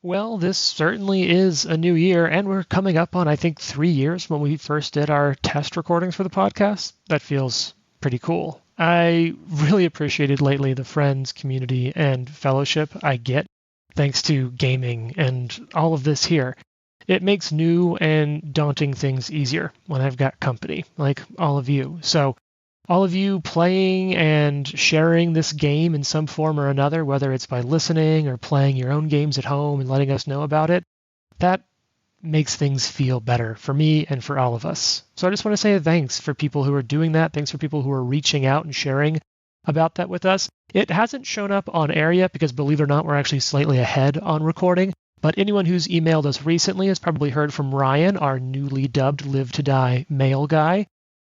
Well, this certainly is a new year, and we're coming up on, I think, 3 years when we first did our test recordings for the podcast. That feels pretty cool. I really appreciated lately the friends, community, and fellowship I get thanks to gaming and all of this here. It makes new and daunting things easier when I've got company, like all of you. So all of you playing and sharing this game in some form or another, whether it's by listening or playing your own games at home and letting us know about it, that makes things feel better for me and for all of us. So I just want to say thanks for people who are doing that. Thanks for people who are reaching out and sharing about that with us. It hasn't shown up on air yet because, believe it or not, we're actually slightly ahead on recording. But anyone who's emailed us recently has probably heard from Ryan, our newly dubbed Live to Die mail guy.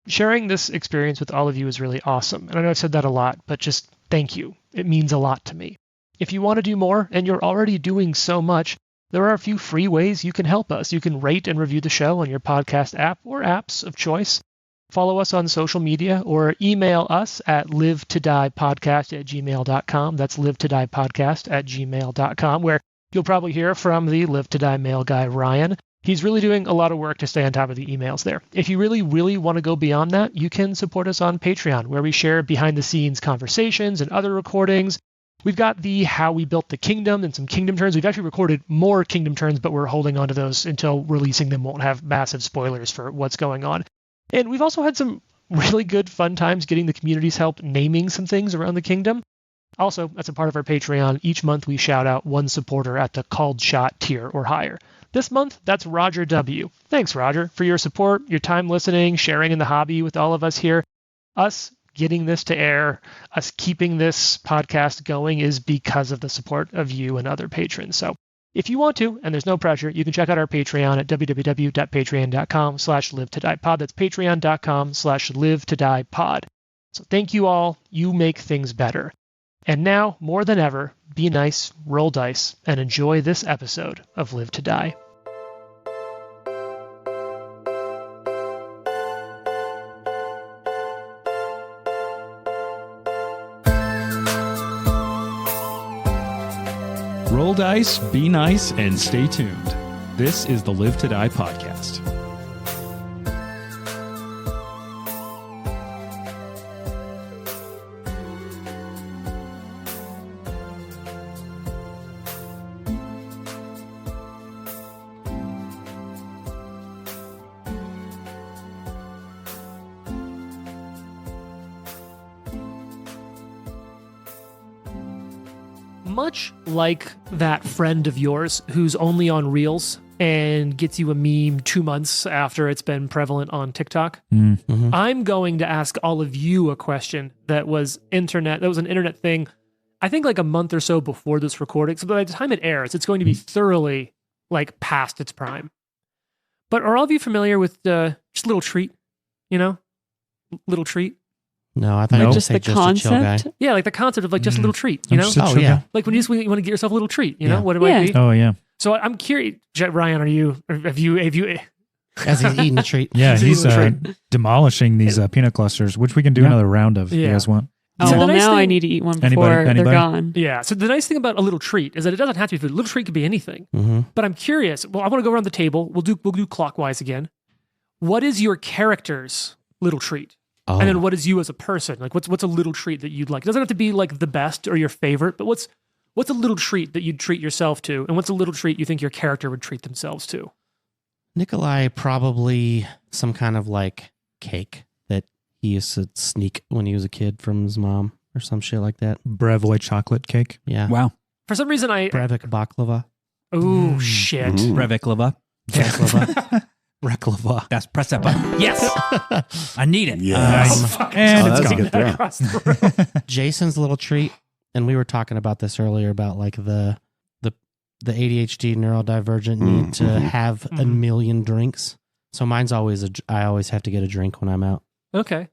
Sharing this experience with all of you is really awesome. And I know I've said that a lot, but just thank you. It means a lot to me. If you want to do more, and you're already doing so much, there are a few free ways you can help us. You can rate and review the show on your podcast app or apps of choice. Follow us on social media or email us at livetodiepodcast@gmail.com. That's livetodiepodcast@gmail.com, where you'll probably hear from the Live to Die mail guy, Ryan. He's really doing a lot of work to stay on top of the emails there. If you really, really want to go beyond that, you can support us on Patreon, where we share behind-the-scenes conversations and other recordings. We've got the How We Built the Kingdom and some Kingdom Turns. We've actually recorded more Kingdom Turns, but we're holding on to those until releasing them won't have massive spoilers for what's going on. And we've also had some really good fun times getting the community's help naming some things around the kingdom. Also, as a part of our Patreon, each month we shout out one supporter at the Called Shot tier or higher. This month, that's Roger W. Thanks, Roger, for your support, your time listening, sharing in the hobby with all of us here. Us getting this to air, us keeping this podcast going is because of the support of you and other patrons. So if you want to, and there's no pressure, you can check out our Patreon at www.patreon.com/livetodiepod. That's patreon.com/livetodiepod. So thank you all. You make things better. And now, more than ever, be nice, roll dice, and enjoy this episode of Live to Die. Roll dice, be nice, and stay tuned. This is the Live to Die podcast. Much like that friend of yours who's only on Reels and gets you a meme 2 months after it's been prevalent on TikTok, I'm going to ask all of you a question that was an internet thing, I think like a month or so before this recording. So by the time it airs, it's going to be thoroughly like past its prime. But are all of you familiar with just Little Treat? You know? Little Treat? No, I thought you were just the concept. Yeah, like the concept of like just a little treat, you know? Oh, yeah. Like when you want to get yourself a little treat, you know? What it might be? Oh, yeah. So I'm curious, Ryan, have you As he's eating the treat. Yeah, he's demolishing these peanut clusters, which we can do another round of if you guys want. Oh, So well, the nice now thing- I need to eat one before Anybody? they're gone. Yeah. So the nice thing about a little treat is that it doesn't have to be food. A little treat could be anything. Mm-hmm. But I'm curious. Well, I want to go around the table. We'll do clockwise again. What is your character's little treat? Oh. And then what is you as a person? Like what's a little treat that you'd like? It doesn't have to be like the best or your favorite, but what's a little treat that you'd treat yourself to? And what's a little treat you think your character would treat themselves to? Nikolai, probably some kind of like cake that he used to sneak when he was a kid from his mom or some shit like that. Brevoy chocolate cake. Yeah. Wow. For some reason Brevik baklava. Oh shit. Breviklava. Baklava. Reklava. That's press that button. Yes. I need it. Yes. And Oh, it's that's a gone. good throw. Across the room. Jason's little treat, and we were talking about this earlier about like the ADHD neurodivergent need to have a million drinks. So mine's always I always have to get a drink when I'm out. Okay.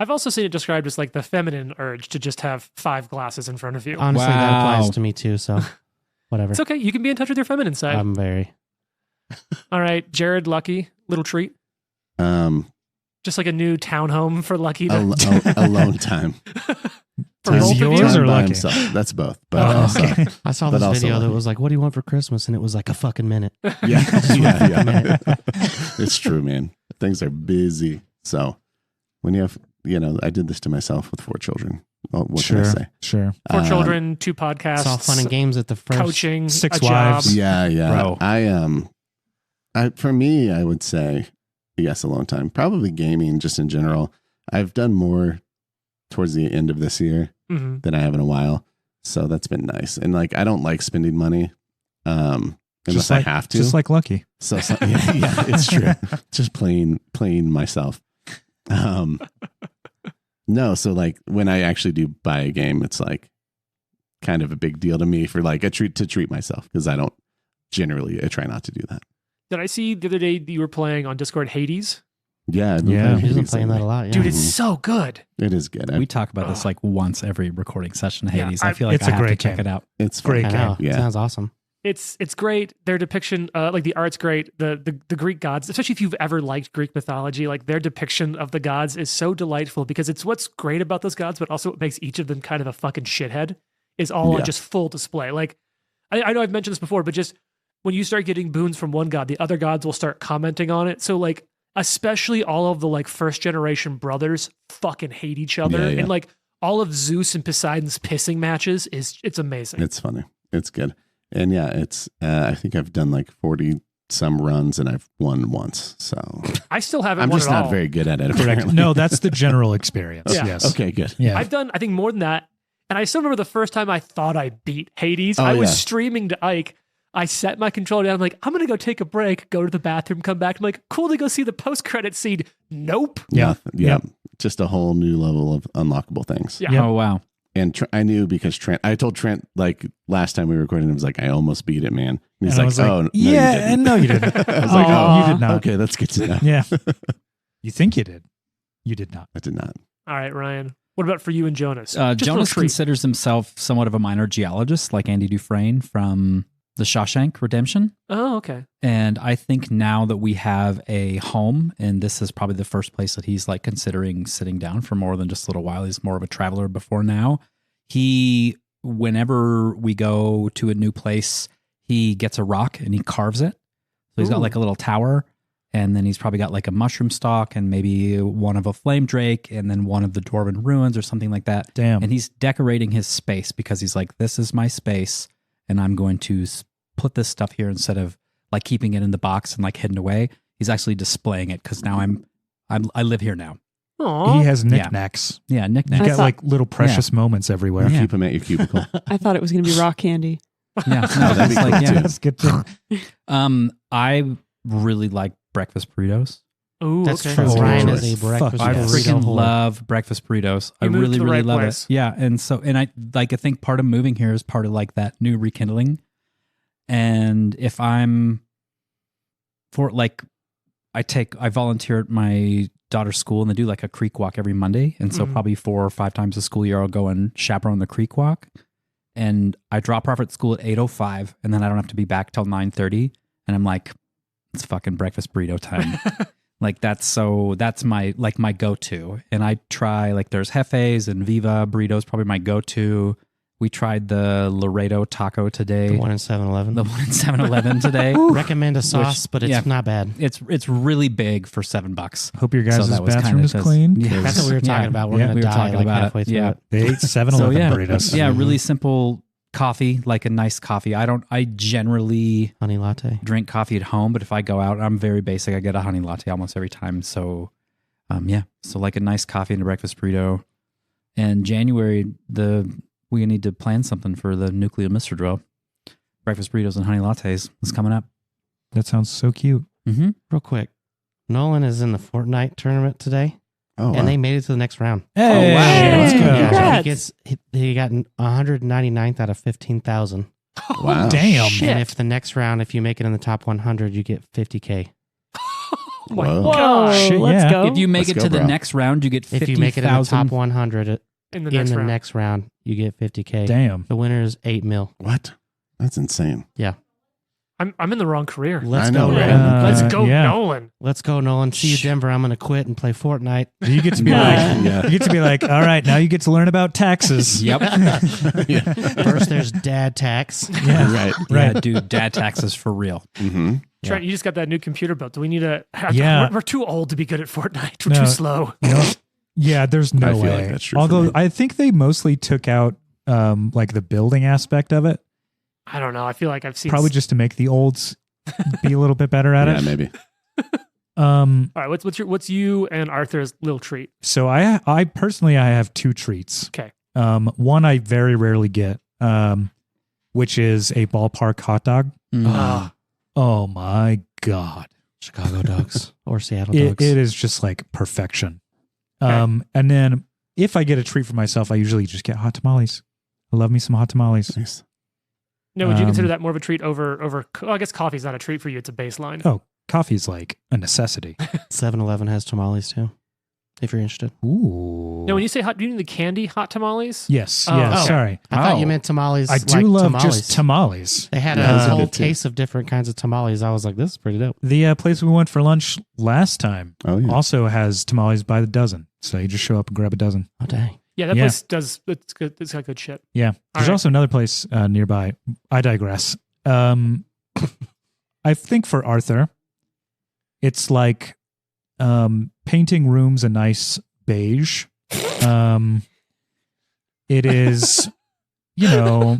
I've also seen it described as like the feminine urge to just have 5 glasses in front of you. Honestly, that Wow. applies to me too. So whatever. It's okay. You can be in touch with your feminine side. I'm very. All right, Jared, Lucky, little treat. Um, Just like a new townhome for Lucky. To alone time. For both of you? Time or by lucky? himself. That's both. But Oh, also, okay. I saw But this also video that lucky. was like, "What do you want for Christmas?" And it was like a fucking minute. yeah. It's true, man. Things are busy. So when you have, I did this to myself with 4 children. Well, what can I say? Sure. 4 children, 2 podcasts. It's all fun and games at the first. Coaching, 6 a wives. job. Yeah. Bro. For me, I would say yes, alone time. Probably gaming, just in general. I've done more towards the end of this year Mhm. than I have in a while, so that's been nice. And like, I don't like spending money, unless I have to. Just like Lucky. So yeah, it's true. Just playing myself. No, so like when I actually do buy a game, it's like kind of a big deal to me for like a treat to treat myself, because I try not to do that. Did I see the other day that you were playing on Discord Hades? Yeah, I've been Yeah. playing He's been Hades playing that lately. a lot. Yeah. Dude, it's so good. It is good. We talk about this like once every recording session, Yeah, Hades. I feel like it's I a have to great check game. it out. It's fun. Great I know. Yeah. Sounds awesome. It's great. Their depiction, like the art's great. The Greek gods, especially if you've ever liked Greek mythology, like their depiction of the gods is so delightful, because it's what's great about those gods, but also what makes each of them kind of a fucking shithead is all on Yeah. just full display. Like I know I've mentioned this before, but just when you start getting boons from one god, the other gods will start commenting on it. So like, especially all of the like first generation brothers fucking hate each other, Yeah, yeah. and like all of Zeus and Poseidon's pissing matches it's amazing. It's funny. It's good. And yeah, it's I think I've done like 40 some runs and I've won once. So I still haven't I'm won just at not all. very good at it. Correct. Apparently. No, that's the general experience. Yeah. Yes. Okay, good. Yeah. I've done, I think, more than that. And I still remember the first time I thought I beat Hades. Oh, I was yeah. streaming to Ike. I set my controller down. I'm like, I'm going to go take a break, go to the bathroom, come back. I'm like, cool to go see the post-credit scene. Nope. Yeah. Yeah. Just a whole new level of unlockable things. Yeah. Yep. Oh, wow. And I knew, because I told Trent, like last time we were recording, it was like, I almost beat it, man. And he's And I like, was like, oh, no, yeah, you didn't. and no, you didn't. I was like, Aw. You did not. okay, that's good to know. Yeah. You think you did. You did not. I did not. All right, Ryan. What about for you and Jonas? Just a Jonas treat. considers himself somewhat of a minor geologist, like Andy Dufresne from The Shawshank Redemption. Oh, okay. And I think now that we have a home, and this is probably the first place that he's like considering sitting down for more than just a little while. He's more of a traveler before now. Whenever we go to a new place, he gets a rock and he carves it. So he's got Ooh. like a little tower, and then he's probably got like a mushroom stalk and maybe one of a flame drake and then one of the dwarven ruins or something like that. Damn. And he's decorating his space because he's like, this is my space, and I'm going to put this stuff here instead of like keeping it in the box and like hidden away. He's actually displaying it because now I live here now. Aw. He has knickknacks. Yeah, You knickknacks. got like little precious moments everywhere. Yeah. Keep them at your cubicle. I thought it was going to be rock candy. Yeah, no, That'd be it's like, cool, yeah. too. That's good too. I really like breakfast burritos. Ooh, That's okay. true. That's a Ryan good is a choice. breakfast. I Yes. freaking burrito whore. love breakfast burritos. I You moved really, to the really right love place. it. Yeah, and I think part of moving here is part of like that new rekindling. And if I'm for like, I volunteer at my daughter's school, and they do like a creek walk every Monday, and so Mhm. probably 4 or 5 times a school year I'll go and chaperone the creek walk. And I drop her off at school at 8:05, and then I don't have to be back till 9:30. And I'm like, it's fucking breakfast burrito time. Like that's my like my go-to. And I try like there's Jefes and Viva burritos, probably my go-to. We tried the Laredo taco today. The one in 7-Eleven. The one in 7-Eleven today. Recommend a sauce, but it's yeah. not bad. It's really big for $7. Hope your guys' that was bathroom kinda is 'cause- clean. Yeah. That's what we were talking about. We're Yeah, going we to were die talking like about it. halfway through Yeah. it. They ate 7-Eleven burritos. Yeah, really simple coffee, like a nice coffee. I generally Honey latte. drink coffee at home, but if I go out, I'm very basic. I get a honey latte almost every time. So, so like a nice coffee and a breakfast burrito. And January, we need to plan something for the Nuclear Mr. Drill. Breakfast burritos and honey lattes is coming up. That sounds so cute. Mm-hmm. Real quick. Nolan is in the Fortnite tournament today, Oh, wow. and they made it to the next round. Hey, wow. let's go. Congrats. He got 199th out of 15,000. Wow. Damn. Shit. And if the next round, if you make it in the top 100, you get 50K. Oh my Whoa. God. Whoa, Shit, let's yeah. go. If you make Let's it go, to the bro. next round, you get 50,000. If you make it in the top 100 In the in next the round. next round, you get 50K. Damn. The winner is 8 mil. What? That's insane. Yeah. I'm in the wrong career. Let's I know, go, right? Nolan. Let's go, yeah. Nolan. Let's go, Nolan. See you, Denver. I'm going to quit and play Fortnite. You get to be Yeah. like, you get to be like, all right, now you get to learn about taxes. Yep. First, there's dad tax. Yeah. Right. Yeah, dude, dad taxes for real. Mm-hmm. Trent, you just got that new computer built. Do we need a? Yeah. We're too old to be good at Fortnite. We're No. too slow. You know, yeah, there's no I feel way. like that's true for Although me. I think they mostly took out like the building aspect of it, I don't know. I feel like I've seen. probably just to make the olds be a little bit better at Yeah, it. maybe. Um, All right. What's you and Arthur's little treat? so I personally I have two treats. Okay. One I very rarely get, which is a ballpark hot dog. Ah. Oh my god. Chicago dogs or Seattle It dogs. is just like perfection. Okay. And then if I get a treat for myself, I usually just get hot tamales. I love me some hot tamales. Nice. No, would you consider Um, that more of a treat over? Well, I guess coffee's not a treat for you. It's a baseline. Oh, coffee's like a necessity. 7-Eleven has tamales too, if you're interested. Ooh. No, when you say hot, do you mean the candy hot tamales? Yes, Oh. yeah, Oh. sorry. I thought Oh. you meant tamales. I do like love tamales. just tamales. They had Yeah, those a are whole good too. case of different kinds of tamales. I was like, this is pretty dope. The place we went for lunch last time Oh, yeah. also has tamales by the dozen. So you just show up and grab a dozen. Oh, dang. Yeah, that Yeah. place does. It's good. It's got good shit. Yeah. There's right. also another place nearby. I digress. I think for Arthur, it's like painting rooms a nice beige. It is, you know,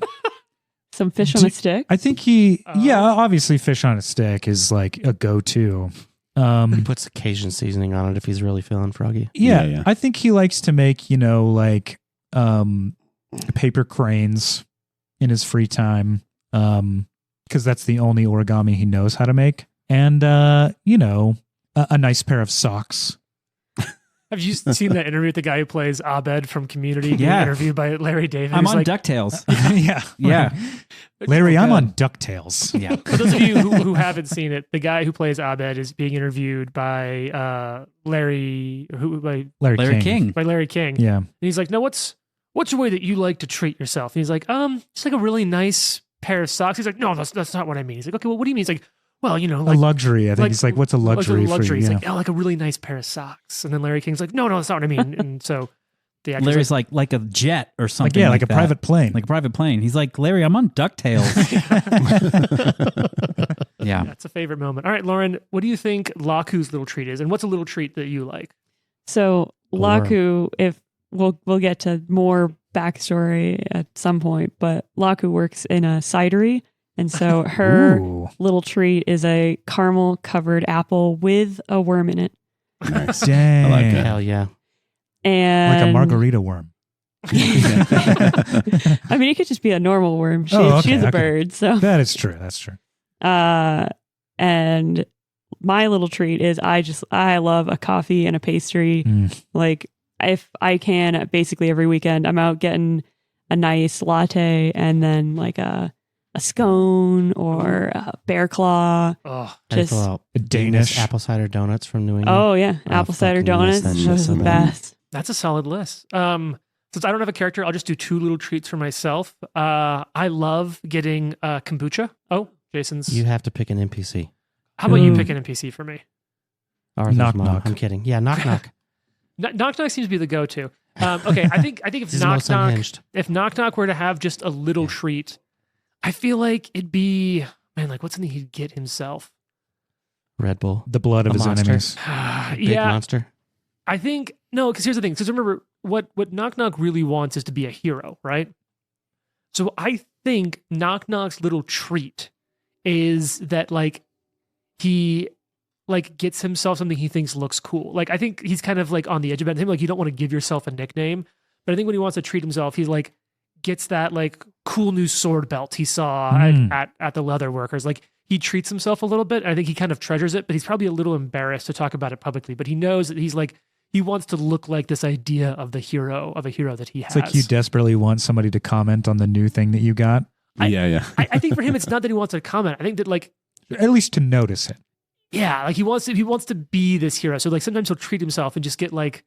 Some fish on a stick. I think he, Oh. yeah, obviously fish on a stick is like a go-to. He puts Cajun seasoning on it if he's really feeling froggy. Yeah, Yeah, yeah. I think he likes to make, you know, like paper cranes in his free time. Because that's the only origami he knows how to make. And you know, a nice pair of socks. Have you seen that interview with the guy who plays Abed from Community? Being Yeah. interviewed by Larry David. I'm He's on like, DuckTales. Yeah. Yeah. Larry, I'm Okay. on DuckTales. Yeah. For those of you who haven't seen it, the guy who plays Abed is being interviewed by Larry Larry King. by Larry King. Yeah. And he's like, "No, what's a way that you like to treat yourself?" And he's like, "Just like a really nice pair of socks." He's like, "No, that's not what I mean." He's like, "Okay, well, what do you mean?" He's like, "Well, you know, A like luxury. I think he's like, what's a luxury, for you? He's Yeah. like, "Oh, like a really nice pair of socks." And then Larry King's like, "No, that's not what I mean." And so the actor's Larry's like a jet or Like, something. yeah, like a that. private plane. Like a private plane. He's like, Larry, I'm on DuckTales. Yeah. That's a favorite moment. All right, Lauren, what do you think Laku's little treat is? And what's a little treat that you like? So Or- Laku, if we'll get to more backstory at some point, but Laku works in a cidery, and so her Ooh. little treat is a caramel covered apple with a worm in it, Nice. Dang. I like that. Hell yeah. and Like a margarita worm. I mean, it could just be a normal worm. Oh, okay, She's a okay. bird, so. That is true. That's true. And my little treat is I love a coffee and a pastry. Mm. Like if I can, basically every weekend I'm out getting a nice latte and then like a scone or a bear claw. Oh, I Just pull out A Danish. apple cider donuts from New England. oh yeah, I apple cider fucking miss donuts. that Those shit, are the man. best. that's a solid list. Since I don't have a character, I'll just do two little treats for myself. I love getting kombucha. Oh, Jason's. You have to pick an NPC. How about you Ooh. pick an NPC for me? Arthur's Knock mom. knock. I'm kidding. Yeah, knock knock. Knock Knock seems to be the go-to. Okay, I think if He's the Knock most Knock unhinged. if Knock Knock were to have just a little treat, I feel like it'd be like what's something he'd get himself? Red Bull. The blood of A his monster. enemies. Big yeah, monster. I think no, because here's the thing. Because remember, what Knock Knock really wants is to be a hero, right? So I think Knock Knock's little treat is that like he like gets himself something he thinks looks cool. Like I think he's kind of like on the edge of it. Him like you don't want to give yourself a nickname, but I think when he wants to treat himself, he like gets that like cool new sword belt he saw Mm. at the leather workers. Like he treats himself a little bit. And I think he kind of treasures it, but he's probably a little embarrassed to talk about it publicly. But he knows that he's like he wants to look like this idea of a hero that he has. It's like you desperately want somebody to comment on the new thing that you got, Yeah. I think for him, it's not that he wants to comment. I think that like at least to notice it. yeah, like he wants to be this hero. So like sometimes he'll treat himself and just get like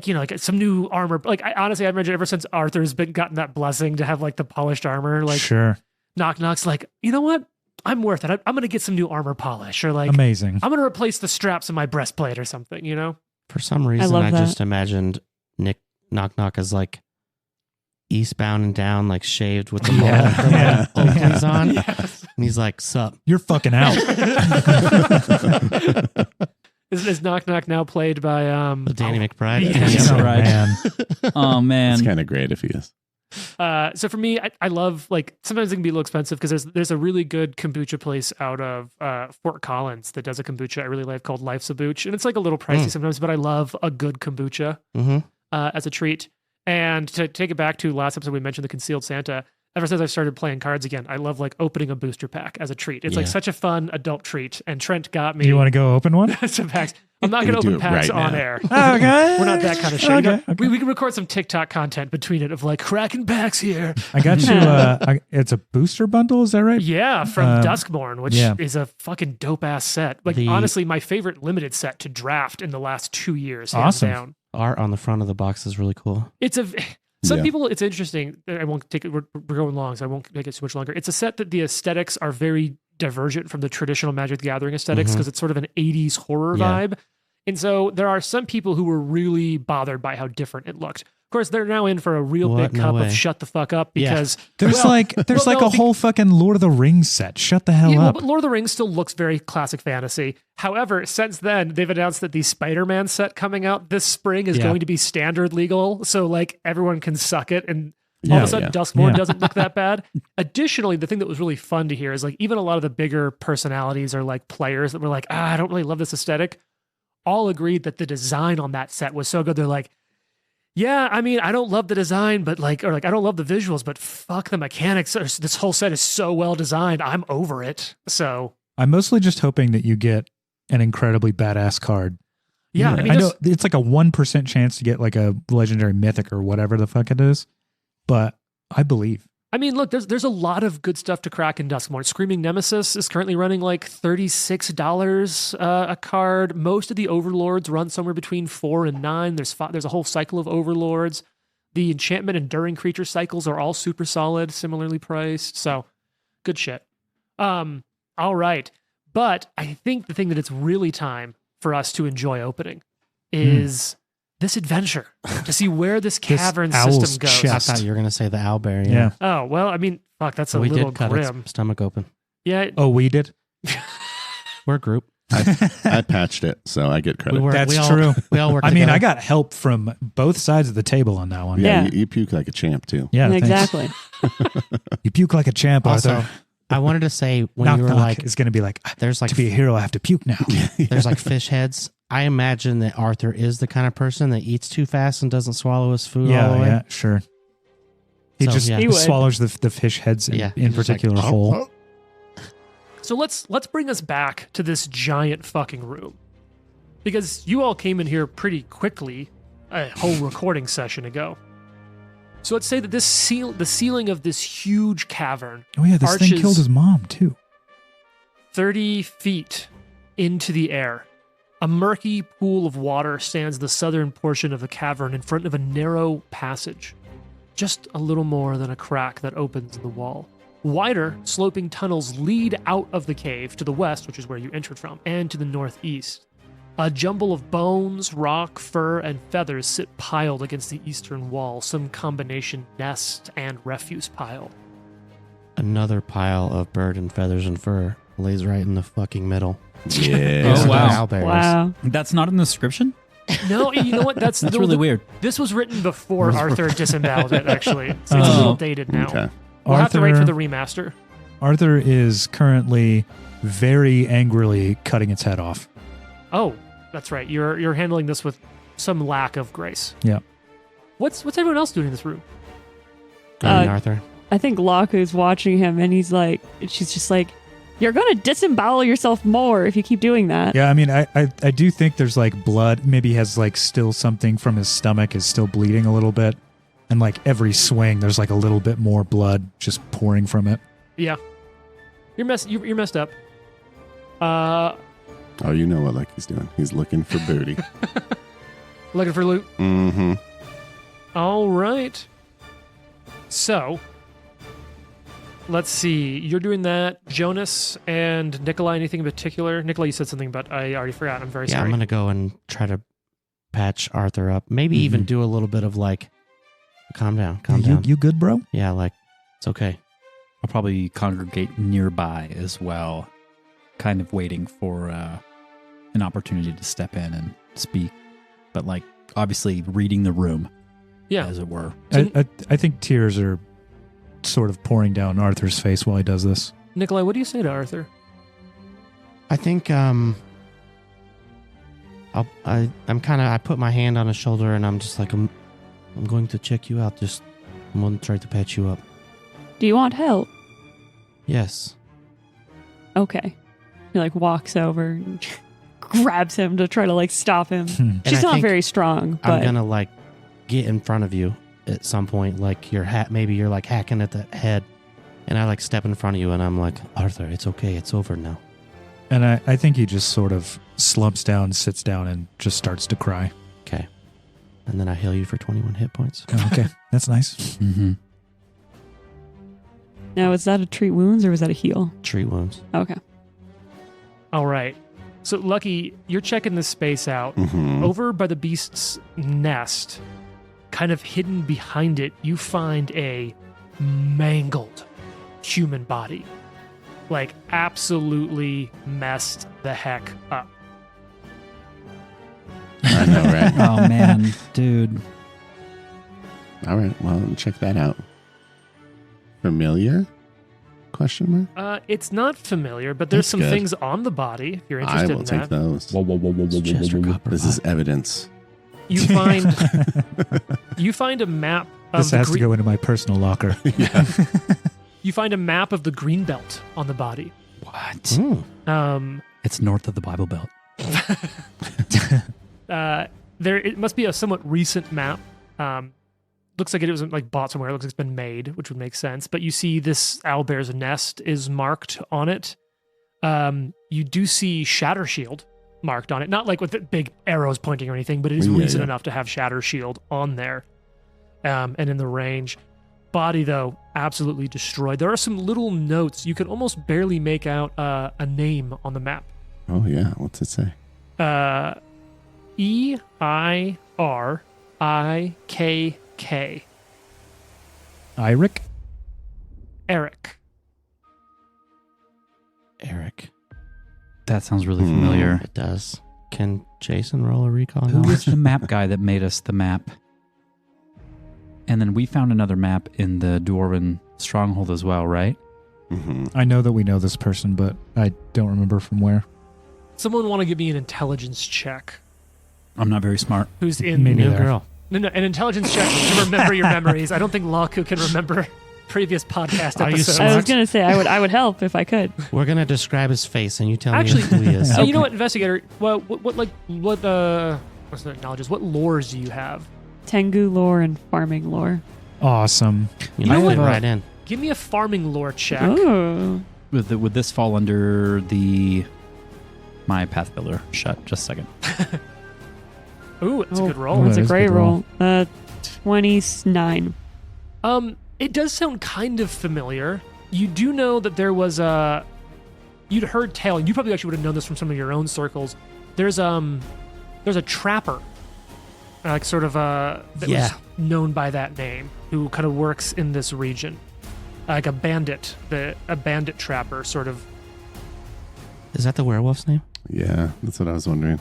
you know like some new armor. Like I honestly, I imagine ever since Arthur's gotten that blessing to have like the polished armor, like Sure. Knock Knock's like, you know what? I'm worth it. I'm going to get some new armor polish, or like Amazing. I'm going to replace the straps in my breastplate or something, you know? For some reason, love I that. just imagined Nick Knock Knock as like eastbound and down, like shaved with the Yeah. Oakley's Yeah. on. Yes. And he's like, sup. You're fucking out. Is Knock Knock now played by Danny McBride. Yeah. Danny Yeah. Oh, Right. man. Oh man. It's kind of great if he is. So for me, I love, like, sometimes it can be a little expensive because there's a really good kombucha place out of Fort Collins that does a kombucha I really like called Life's a Booch, and it's like a little pricey sometimes, but I love a good kombucha Mm-hmm. as a treat. And to take it back to last episode, we mentioned the Concealed Santa. Ever since I started playing cards again, I love like opening a booster pack as a treat. It's like Yeah. such a fun adult treat. And Trent got me Do you want to go open one? some packs. I'm not We going to do open it packs right on now. air. Okay. We're not that kind of shit. You know, Okay. we can record some TikTok content between it of like cracking packs here. I got you. It's a booster bundle. Is that right? Yeah, from Duskborn, which yeah. is a fucking dope ass set. Like honestly, my favorite limited set to draft in the last 2 years. Hands Awesome. down. Art on the front of the box is really cool. It's some Yeah. people. It's interesting. I won't take it. We're going long, so I won't make it too much longer. It's a set that the aesthetics are very divergent from the traditional Magic the Gathering aesthetics because it's sort of an 80s horror Yeah. vibe. And so there are some people who were really bothered by how different it looked. Of course, they're now in for a real What? big No cup way. of shut the fuck up Yeah. because There's well, like no, a whole fucking Lord of the Rings set. Shut the hell yeah, well, up. but Lord of the Rings still looks very classic fantasy. However, since then, they've announced that the Spider-Man set coming out this spring is Yeah. going to be standard legal. So, like, everyone can suck it. And all Yeah, of a sudden, yeah. Duskborn Yeah. doesn't look that bad. Additionally, the thing that was really fun to hear is, like, even a lot of the bigger personalities or, like, players that were like, I don't really love this aesthetic, all agreed that the design on that set was so good. They're like, yeah, I mean, I don't love the design, but like, or like, I don't love the visuals, but fuck the mechanics. This whole set is so well designed. I'm over it. So, I'm mostly just hoping that you get an incredibly badass card. yeah, I mean, I just- know it's like a 1% chance to get like a legendary mythic or whatever the fuck it is, but I believe. I mean, look, there's a lot of good stuff to crack in Duskborn. Screaming Nemesis is currently running like $36 a card. Most of the Overlords run somewhere between $4 and $9. There's a whole cycle of Overlords. The Enchantment Enduring Creature cycles are all super solid, similarly priced. So, good shit. All right. But I think the thing that it's really time for us to enjoy opening is this adventure to see where this cavern owl's system goes. chest. I thought you were going to say the owlbear. Yeah. Yeah. Oh, well, I mean, fuck, that's a we little did cut grim. its stomach open. Yeah. Oh, we did? We're a group. I patched it, so I get credit. That's we all, true. We all work I mean, together. I got help from both sides of the table on that one. yeah, Yeah. You puke like a champ too. Yeah, thanks. exactly. You puke like a champ, Also, Arthur. I wanted to say when Knock you were knock like, is going to be like, there's like to be a hero, I have to puke now. there's like fish heads. I imagine that Arthur is the kind of person that eats too fast and doesn't swallow his food all the way. Yeah, sure. He So, just yeah. He would. swallows the fish heads Yeah, in he's just like, particular whole. So let's bring us back to this giant fucking room. Because you all came in here pretty quickly a whole recording session ago. So let's say that the ceiling of this huge cavern, Oh yeah, this thing arches- killed his mom too. 30 feet into the air. A murky pool of water stands the southern portion of the cavern in front of a narrow passage, just a little more than a crack that opens in the wall. Wider, sloping tunnels lead out of the cave to the west, which is where you entered from, and to the northeast. A jumble of bones, rock, fur, and feathers sit piled against the eastern wall, some combination nest and refuse pile. Another pile of bird and feathers and fur lays right in the fucking middle. Yeah. Oh, wow. Owlbears. Wow. That's not in the description? No, you know what? That's Really weird. This was written before Arthur disemboweled it, actually. So it's a Oh. little dated now. Okay. We'll have to wait for the remaster. Arthur is currently very angrily cutting its head off. Oh, that's right. You're handling this with some lack of grace. Yeah. What's everyone else doing in this room? Go ahead, Uh, Arthur. I think Laku's watching him and she's just like, you're going to disembowel yourself more if you keep doing that. Yeah, I mean, I do think there's like blood. Maybe he has like still something from his stomach is still bleeding a little bit. And like every swing, there's like a little bit more blood just pouring from it. Yeah. You're messed up. Oh, you know what Lucky's doing. He's looking for booty. Looking for loot. Mm-hmm. All right. So, Let's see. You're doing that. Jonas and Nikolai, anything in particular? Nikolai, you said something, but I already forgot. I'm very Yeah, sorry. I'm gonna go and try to patch Arthur up. Maybe even do a little bit of like, calm down. You good, bro? Yeah, like it's okay. I'll probably congregate nearby as well, kind of waiting for an opportunity to step in and speak. But like, obviously reading the room, Yeah. as it were. I think tears are sort of pouring down Arthur's face while he does this. Nikolai, what do you say to Arthur? I think I put my hand on his shoulder and I'm just like I'm going to check you out. I'm going to try to patch you up. Do you want help? Yes. Okay. He like walks over and grabs him to try to like stop him. And She's I not think very strong, I'm but gonna like get in front of you at some point, like maybe you're like hacking at the head, and I like step in front of you and I'm like, Arthur, it's okay, it's over now. And I think he just sort of slumps down, sits down, and just starts to cry. Okay. And then I heal you for 21 hit points. Oh, okay, that's nice. Mm-hmm. now is that a treat wounds or was that a heal? Treat wounds. Okay. All right. So, Lucky, you're checking this space out. Mhm. Over by the beast's nest, kind of hidden behind it, you find a mangled human body. Like, absolutely messed the heck up. I know, right? Oh man, dude. All right, well, check that out. Familiar? Question mark? It's not familiar, but there's That's some good. things on the body, if you're I interested will in take that. those. Chester Copper. This is evidence. You find a map of This the has to go into my personal locker. You find a map of the green belt on the body. What? Mm. It's north of the Bible Belt. It must be a somewhat recent map. Looks like it wasn't like bought somewhere. It looks like it's been made, which would make sense. But you see this owlbear's nest is marked on it. You do see Shatter Shield marked on it, not like with the big arrows pointing or anything, but it is Yeah, recent yeah. enough to have Shatter Shield on there, and in the range. Body though absolutely destroyed. There are some little notes. You can almost barely make out a name on the map. Oh, yeah. What's it say? EIRIKK. Iric? Eric. Eric. That sounds really familiar. It does. Can Jason roll a recon? Who knowledge? is the map guy that made us the map? And then we found another map in the Dwarven stronghold as well, right? Mm-hmm. I know that we know this person, but I don't remember from where. Someone want to give me an intelligence check. I'm not very smart. Who's in Me New neither. girl. No, an intelligence check to remember your memories. I don't think Laku can remember previous podcast Are you episodes. smart? I was gonna say I would help if I could. We're gonna describe his face, and you tell Actually, me who he is. So you know what, investigator? Well, what what's the knowledges? What lores do you have? Tengu lore and farming lore. Awesome. You know I what? have a- Right in. Give me a farming lore check. Oh, Would this fall under my path builder? Shut. Just a second. Ooh, it's a Oh. good roll. that's that a is a great good roll. 29. It does sound kind of familiar. You do know that there was you'd heard tale, and you probably actually would have known this from some of your own circles. There's a trapper, like sort of that Yeah. was known by that name, who kind of works in this region, like a bandit, a bandit trapper, sort of. Is that the werewolf's name? Yeah, that's what I was wondering.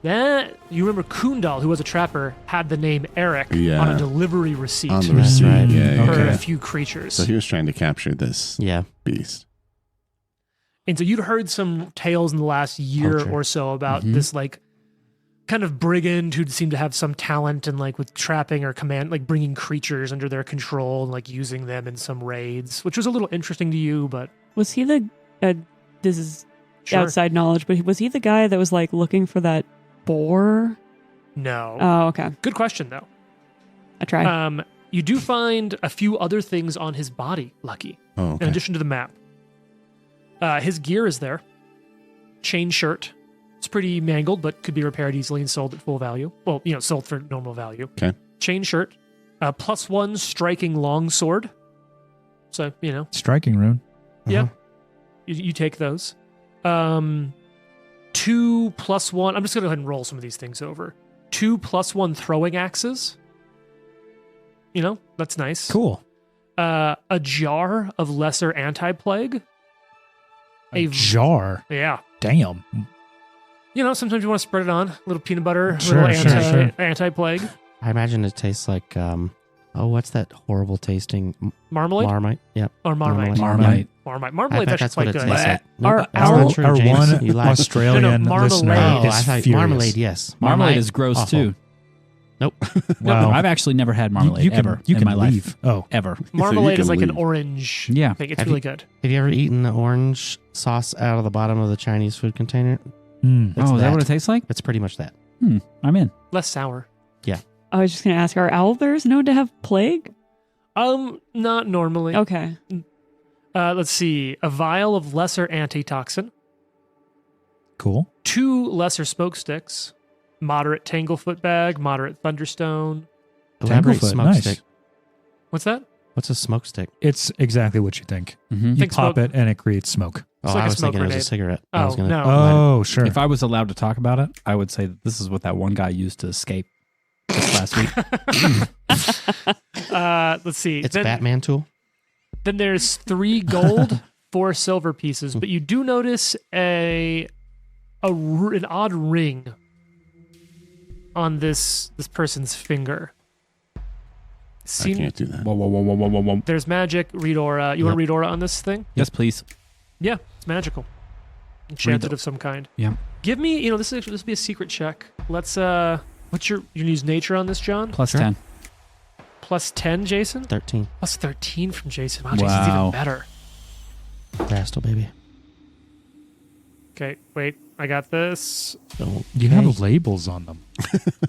That you remember Kundal, who was a trapper, had the name Eric Yeah. on a delivery receipt On the That's receipt. right. Yeah, for yeah. a few creatures. So he was trying to capture this Yeah. beast. And so you'd heard some tales in the last year Poacher. or so about Mhm. this like kind of brigand who seemed to have some talent and like with trapping or command, like bringing creatures under their control and like using them in some raids, which was a little interesting to you, but Was he the? This is sure. outside knowledge, but was he the guy that was like looking for that boar? No. Oh, okay. Good question though. I tried. You do find a few other things on his body, Lucky, Oh, in okay. addition to the map. His gear is there. Chain shirt. It's pretty mangled, but could be repaired easily and sold at full value. Well, sold for normal value. Okay. Chain shirt. +1 striking longsword. So, you know, Striking rune. yeah, you take those. 2 + 1. I'm just going to go ahead and roll some of these things over. 2 + 1 throwing axes. You know, that's nice. Cool. A jar of lesser anti-plague. A jar. Yeah. Damn. You know, sometimes you want to spread it on. A little peanut butter, Sure, little sure. anti-plague. I imagine it tastes like what's that horrible tasting Marmalade? Marmite? Yep. Or Marmite. Marmite. Marmite. I Marmalade's bet actually that's what quite it good. tastes like. No, Our- that's our- not true, Our James. one You lied. Australian No, marmalade. listener Oh, is I thought furious. marmalade. Yes, Marmalade is gross awful. too. Nope. Wow. I've actually never had marmalade you can, ever you in can my leave. life. Oh, Ever. Marmalade can is like an leave. orange Yeah. thing. It's Have really you- good. Have you ever eaten the orange sauce out of the bottom of the Chinese food container? mm. It's Oh, is that that. what it tastes like? It's pretty much that. I'm in. Less sour. I was just going to ask, are owlbears known to have plague? Not normally. Okay. Let's see. A vial of lesser antitoxin. Cool. 2 lesser smoke sticks. Moderate tanglefoot bag. Moderate thunderstone. Elaborate Tanglefoot, smoke nice. stick. What's that? What's a smoke stick? It's exactly what you think. Mm-hmm. You Think pop smoke- it and it creates smoke. Oh, like I a was smoke thinking it was grenade. a cigarette. Oh, I was gonna no. Oh, sure. If I was allowed to talk about it, I would say that this is what that one guy used to escape this last week. Let's see. It's then, Batman tool. then there's 3 gold, 4 silver pieces, but you do notice an odd ring on this person's finger. I Seem, can't do that. Whoa. there's magic. Read aura. You want to read aura on this thing? Yes, please. Yeah, it's magical. Enchanted the- of some kind. Yeah. Give me, this will be a secret check. Let's what's you use nature on this, John? Plus Sure. 10. Plus 10, Jason? 13. Plus 13 from Jason. Wow, Jason's Wow. even better. Rastal, baby. Okay, wait. I got this. Don't. You have labels on them.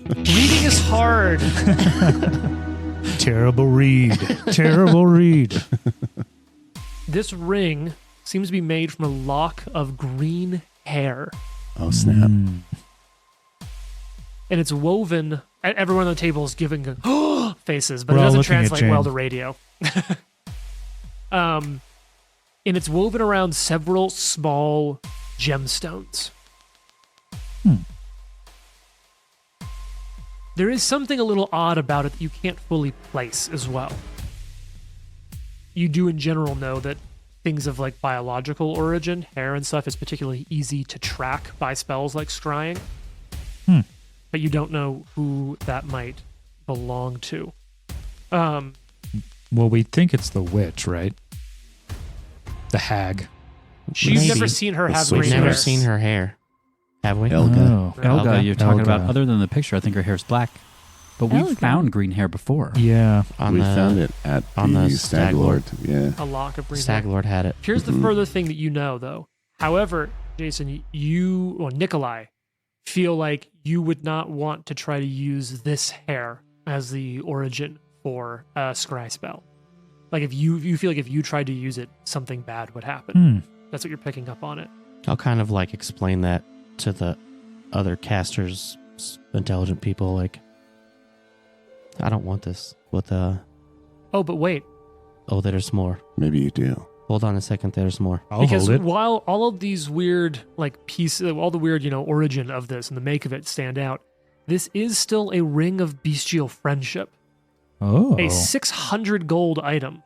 Reading is hard. Terrible read. Terrible read. This ring seems to be made from a lock of green hair. Oh, snap. Mm. And it's woven. Everyone on the table is giving faces, but We're it all doesn't looking at translate well Jane. to radio. And it's woven around several small gemstones. There is something a little odd about it that you can't fully place as well. You do in general know that things of like biological origin, hair and stuff, is particularly easy to track by spells like scrying. But you don't know who that might belong to. Well, we think it's the witch, right? The hag. You've Maybe. never seen her It's have so We've green never hair. seen her hair, have we? Elga. Oh. Elga, Elga. you're talking Elga. about, other than the picture, I think her hair's black. But we've Elga. found green hair before. Yeah. On We the found it at on the the Stag Stag Lord. Yeah. A lock of green Stag hair. Lord had it. Here's the further thing that you know, though. However, Jason, Nikolai, feel like you would not want to try to use this hair as the origin for a scry spell. Like if you feel like if you tried to use it, something bad would happen. That's what you're picking up on it. I'll kind of like explain that to the other casters, intelligent people. Like, I don't want this. With Oh, but wait. oh, there's more. Maybe you do. Hold on a second. There's more. I'll Because hold it. while all of these weird pieces, all the weird origin of this and the make of it stand out, this is still a ring of bestial friendship, Oh. a 600 gold item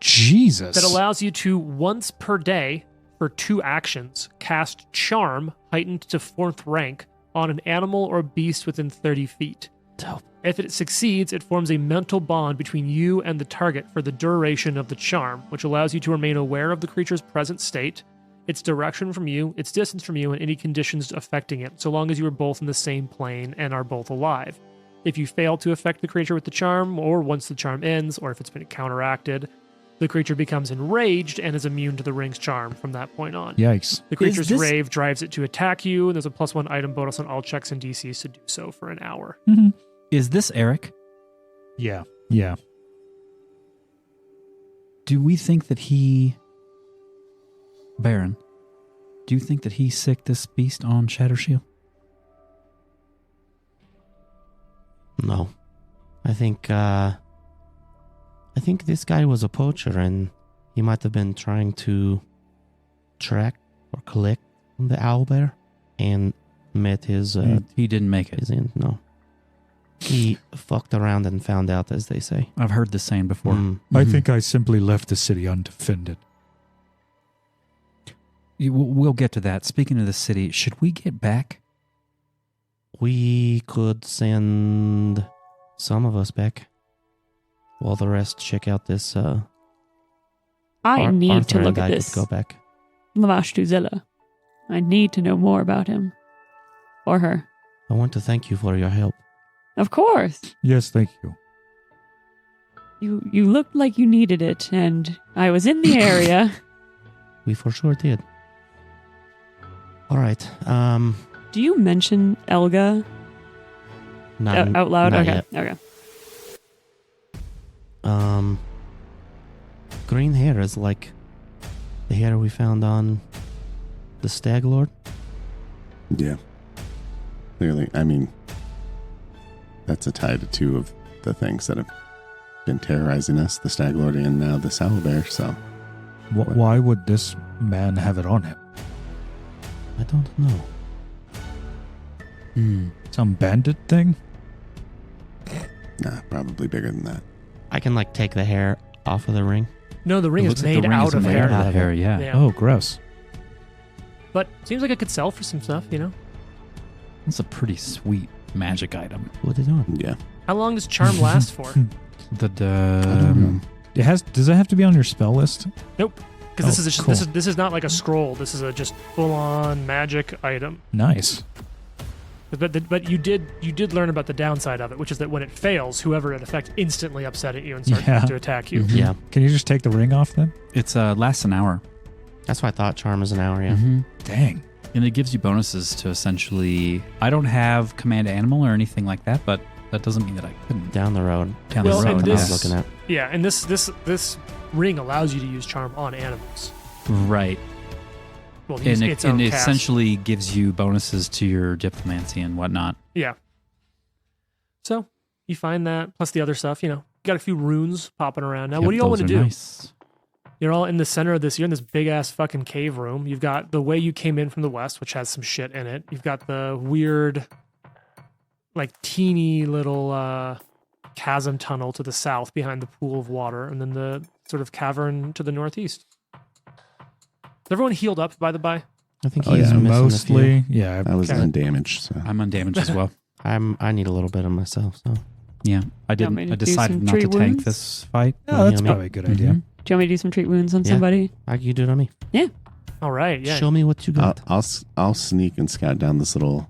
Jesus. that allows you to once per day for 2 actions cast Charm heightened to 4th rank on an animal or beast within 30 feet. Dope. If it succeeds, it forms a mental bond between you and the target for the duration of the charm, which allows you to remain aware of the creature's present state, its direction from you, its distance from you, and any conditions affecting it, so long as you are both in the same plane and are both alive. If you fail to affect the creature with the charm, or once the charm ends, or if it's been counteracted, the creature becomes enraged and is immune to the ring's charm from that point on. Yikes. The creature's this- rave drives it to attack you, and there's a +1 item bonus on all checks and DCs to do so for an hour. Is this Eric? Yeah. Yeah. Do we think that he... Baron, do you think that he sicked this beast on Shadow Shield? No. I think I think this guy was a poacher, and he might have been trying to track or collect the owlbear, and met his He didn't make it. his end. No, he fucked around and found out, as they say. I've heard this saying before. Mm. I think I simply left the city undefended. We'll get to that. Speaking of the city, should we get back? We could send some of us back, while the rest check out this. I need Arthur to look and at I this could go back. Lavash Tuzilla. I need to know more about him. Or her. I want to thank you for your help. Of course. Yes, thank you. You looked like you needed it, and I was in the area. We for sure did. All right. Do you mention Elga Not out loud? not Okay. yet. Okay. Green hair is like the hair we found on the Stag Lord. Yeah. Clearly, I mean, that's a tie to two of the things that have been terrorizing us, the Stag Lord and now the Owlbear, so. Why would this man have it on him? I don't know. Some bandit thing? Nah, probably bigger than that. I can like take the hair off of the ring. No, the ring It is looks like made the ring out is of made hair. out of hair, yeah. Yeah. Oh, gross. But seems like it could sell for some stuff, you know? That's a pretty sweet magic item. Put it on. Yeah. How long does charm last for? The I don't know. It has. Does it have to be on your spell list? Because this Oh, is just, cool. this is not like a scroll. This is a just full on magic item. Nice. But you did learn about the downside of it, which is that when it fails, whoever it affects instantly upset at you and starts Yeah. to attack you. Mhm. Yeah, Can you just take the ring off then? It's lasts an hour. that's why I thought charm is an hour. Yeah. Mhm. Dang. And it gives you bonuses to essentially. I don't have command animal or anything like that, but that doesn't mean that I couldn't. Down the road. Down Well, the and road, I this- was looking at. Yeah, and this ring allows you to use charm on animals. right? Well, use And its it own cast. essentially gives you bonuses to your diplomancy and whatnot. Yeah. So you find that plus the other stuff. You know, you got a few runes popping around. Now, Yep, what do you all those want to are do? Nice. You're all in the center of this. You're in this big ass fucking cave room. You've got the way you came in from the west, which has some shit in it. You've got the weird, like teeny little chasm tunnel to the south behind the pool of water, and then the sort of cavern to the northeast. Is everyone healed up, by the by? I think Oh, he's yeah. missing Mostly. Yeah. I was Okay. undamaged, so. I'm undamaged as well. I need a little bit of myself. So Yeah, I want me didn't. to I do decided some not to tree tank wounds? this fight. Oh, that's Yeah, probably a good idea. Mhm. Do you want me to do some treat wounds on Yeah. somebody? you do it on me. All right, yeah. Show me what you got. I'll sneak and scout down this little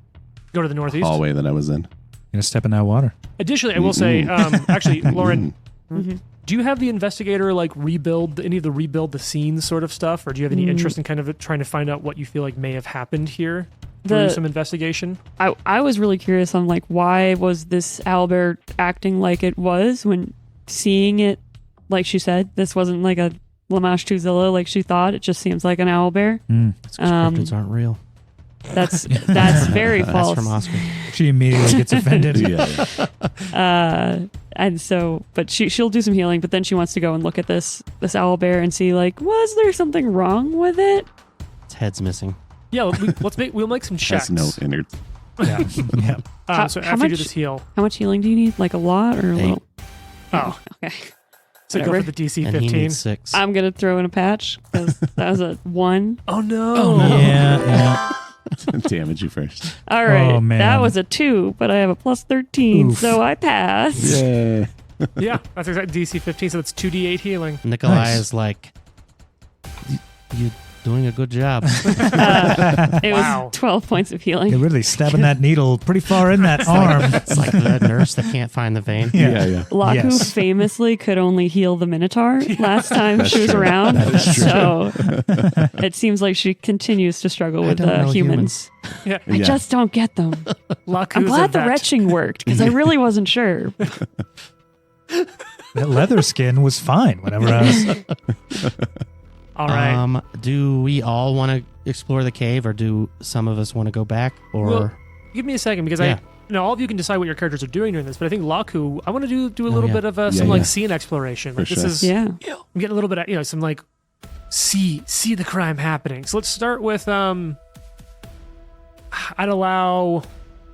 Go to the northeast. hallway that I was in. Gonna step in that water. Additionally, I will say, actually, Lauren, Mm-hmm. do you have the investigator like rebuild the scenes sort of stuff, or do you have any interest in kind of trying to find out what you feel like may have happened here through some investigation? I was really curious on like why was this owlbear acting like it was when seeing it, like she said, this wasn't like a Lamash Tuzilla like she thought. It just seems like an owlbear. It's 'cause cryptids aren't real. That's very That's false. from Oscar. She immediately gets offended. Yeah. And so, but she'll do some healing, but then she wants to go and look at this owlbear and see like, was there something wrong with it? Its head's missing. Yeah, we'll make some checks. Has no innards. Yeah. Yeah. So How after you do much- this heal, How much healing do you need? Like a lot or a 8. little? oh, Okay. so go Whatever. for the DC And he 15. needs 6. I'm gonna throw in a patch because that was a 1. Oh no! Yeah. Damage you first. All right, Oh, man. that was a 2, but I have a plus 13, Oof. so I pass. Yeah. Yeah, that's exactly DC 15. So that's 2d8 healing. Nikolai Nice. is like, you doing a good job. It Wow. was 12 points of healing. You're really stabbing that needle pretty far in that arm. It's like the nurse that can't find the vein. Yeah. Yeah. Laku Yes. famously could only heal the Minotaur last time That's she was true. around. That is true. So it seems like she continues to struggle I with don't know humans. Yeah, I Yeah. just don't get them. Laku's I'm a glad the vet. retching worked because I really wasn't sure. That leather skin was fine whenever I was. All right. Do we all want to explore the cave, or do some of us want to go back? Or Well, give me a second because Yeah. now all of you can decide what your characters are doing during this, but I think Laku, I want to do a little yeah. bit of Yeah, some yeah. like scene exploration. Like For this sure. is, Yeah. I'm getting a little bit of, some like see the crime happening. So let's start with I'd allow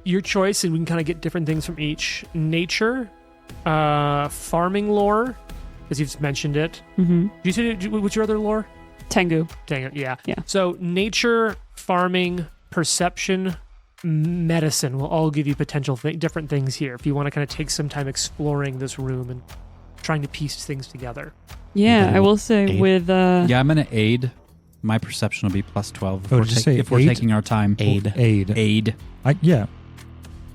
your choice, and we can kind of get different things from each. Nature, farming lore, because you've mentioned it. Mm-hmm. What's your other lore? Tengu. Dang it, yeah. Yeah. So nature, farming, perception, medicine will all give you potential different things here if you want to kind of take some time exploring this room and trying to piece things together. Yeah, Okay. I will say Aid. with Yeah, I'm gonna aid. My perception will be +12 if, Oh, we're, did you say if we're 8? taking our time. Aid. Aid. Yeah.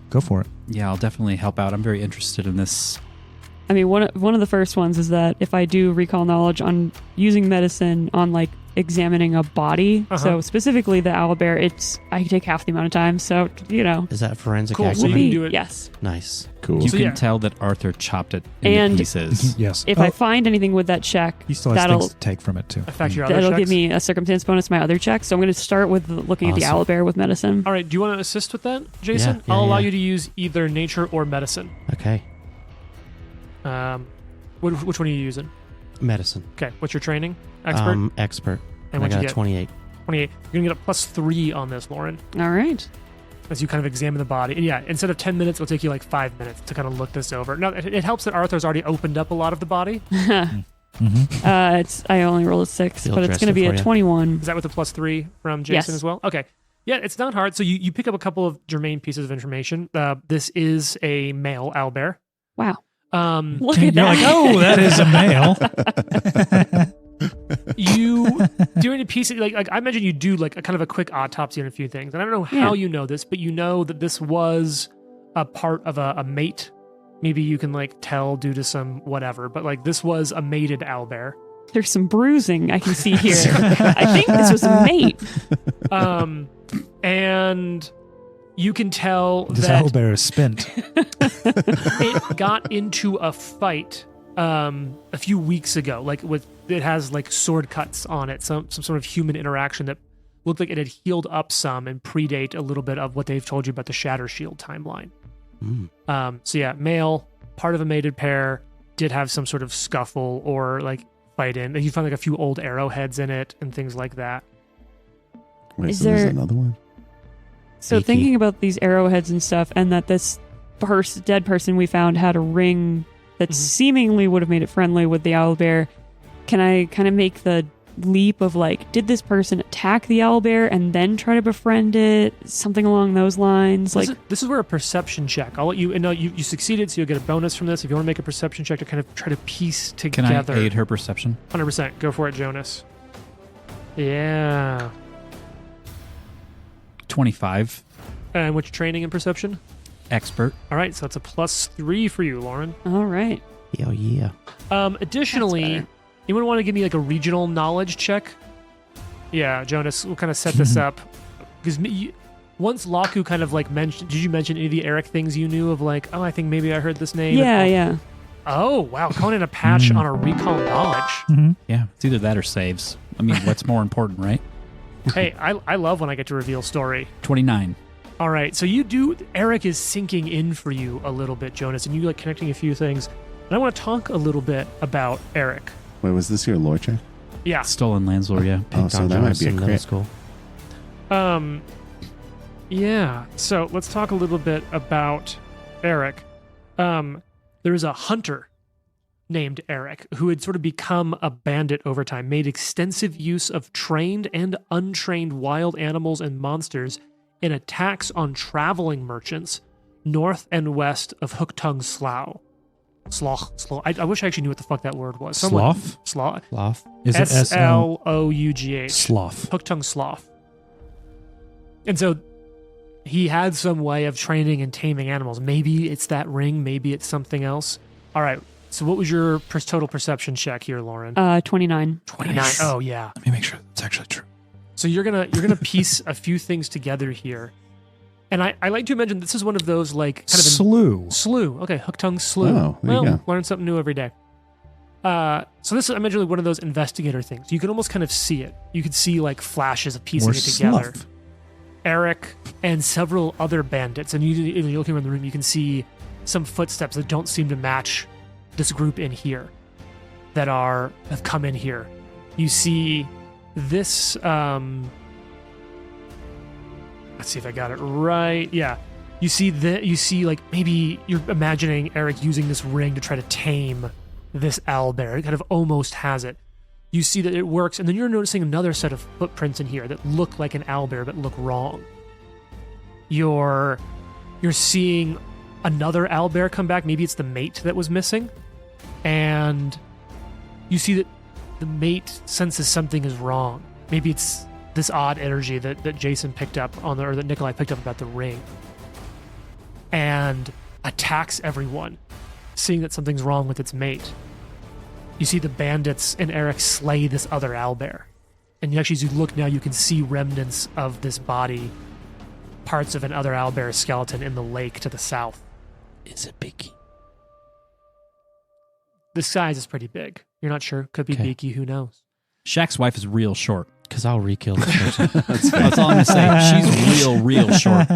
Go for it. Yeah, I'll definitely help out. I'm very interested in this. I mean, one of the first ones is that if I do recall knowledge on using medicine on like examining a body, so specifically the owlbear, I take half the amount of time. So Is that forensic Cool, so acumen? you can do it. Yes. Nice. Cool. You So can yeah. tell that Arthur chopped it into And- pieces. Yes. If I find anything with that check, he still has that'll things to take from it too. Affect your other that'll checks. give me a circumstance bonus to my other check. So I'm going to start with looking at the Awesome. owlbear with medicine. All right, do you want to assist with that, Jason? Yeah, I'll allow yeah. you to use either nature or medicine. Okay. Which one are you using? Medicine. Okay, what's your training? Expert? Expert. and I what'd you got a get? 28. 28. You're going to get a +3 on this, Lauren, All right. as you kind of examine the body. And yeah, instead of 10 minutes, it'll take you like 5 minutes to kind of look this over. Now, it helps that Arthur's already opened up a lot of the body. I only rolled a 6, Field but it's dress going to it be for a ya. 21. Is that with the +3 from Jason Yes. as well? Okay. Yeah, it's not hard. So you pick up a couple of germane pieces of information. This is a male owlbear. Wow. Um, Look You're at that. like, oh, that is a male. you doing a piece of, like I imagine you do like a kind of a quick autopsy on a few things, and I don't know how Yeah. you know this, but you know that this was a part of a mate. Maybe you can like tell due to some whatever, but like this was a mated owlbear. There's some bruising I can see here. I think this was a mate. And you can tell This that owlbear is spent. it got into a fight a few weeks ago. Like it has like sword cuts on it, some sort of human interaction that looked like it had healed up some and predate a little bit of what they've told you about the Shatter Shield timeline. So yeah, male, part of a mated pair, did have some sort of scuffle or like fight in. You find like a few old arrowheads in it and things like that. Wait, Is so there's there- another one? So Sneaky. thinking about these arrowheads and stuff, and that this dead person we found had a ring that Mhm. seemingly would have made it friendly with the owlbear, can I kind of make the leap of like, did this person attack the owlbear and then try to befriend it? Something along those lines. Like, This is where a perception check. I'll let you. And no, you succeeded, so you'll get a bonus from this. If you want to make a perception check to kind of try to piece Can together. I aid her perception? 100%. Go for it, Jonas. Yeah. 25. And what's your training and perception? Expert. All right, so that's a +3 for you, Lauren. all right. Yo, yeah. Additionally, That's better. anyone want to give me like a regional knowledge check? Yeah, Jonas, we'll kind of set this up. Because once Laku kind of like mentioned, did you mention any of the Eric things you knew of like, oh, I think maybe I heard this name? Yeah, yeah. Oh, wow. Calling in a patch Mm. on a recall knowledge. Mhm. Yeah, it's either that or saves. I mean, what's more important, right? Hey, I love when I get to reveal story. 29. All right, so Eric is sinking in for you a little bit, Jonas, and you like connecting a few things. And I want to talk a little bit about Eric. Wait, was this your lore check? Yeah. Stolen Landslore, yeah. Oh, so Don that might Jones be a in middle crit. school. Yeah. So let's talk a little bit about Eric. There's a hunter named Eric who had sort of become a bandit over time, made extensive use of trained and untrained wild animals and monsters in attacks on traveling merchants north and west of Hooktongue Slough. Slough. I wish I actually knew what the fuck that word was. Sloth? Slough. Loth. Is it SL? Slough. Sloth. Hooktongue Sloth. And so he had some way of training and taming animals. Maybe it's that ring. Maybe it's something else. All right. So what was your total perception check here, Lauren? 29. 29. Oh, yeah. Let me make sure it's actually true. So you're gonna piece a few things together here. And I like to imagine this is one of those like kind of Slew. Slew. Okay, Hooktongue Slew. Oh, there you well, go. learn something new every day. So this is, I imagine, like one of those investigator things. You can almost kind of see it. You could see like flashes of piecing Or it together. slough. Eric and several other bandits. And you, if you're looking around the room, you can see some footsteps that don't seem to match this group in here that have come in here. You see this. Let's see if I got it right. Yeah. You see like maybe you're imagining Eric using this ring to try to tame this owlbear. It kind of almost has it. You see that it works, and then you're noticing another set of footprints in here that look like an owlbear but look wrong. You're seeing another owlbear come back. Maybe it's the mate that was missing, and you see that the mate senses something is wrong. Maybe it's this odd energy that Jason picked up or that Nikolai picked up about the ring, and attacks everyone, seeing that something's wrong with its mate. You see the bandits and Eric slay this other owlbear. And actually, as you look now, you can see remnants of this body, parts of an other owlbear skeleton in the lake to the south. Is it Beaky? The size is pretty big. You're not sure. Could be Okay. Beaky, who knows? Shaq's wife is real short. Because I'll re-kill this person. That's all I'm gonna say. She's real short.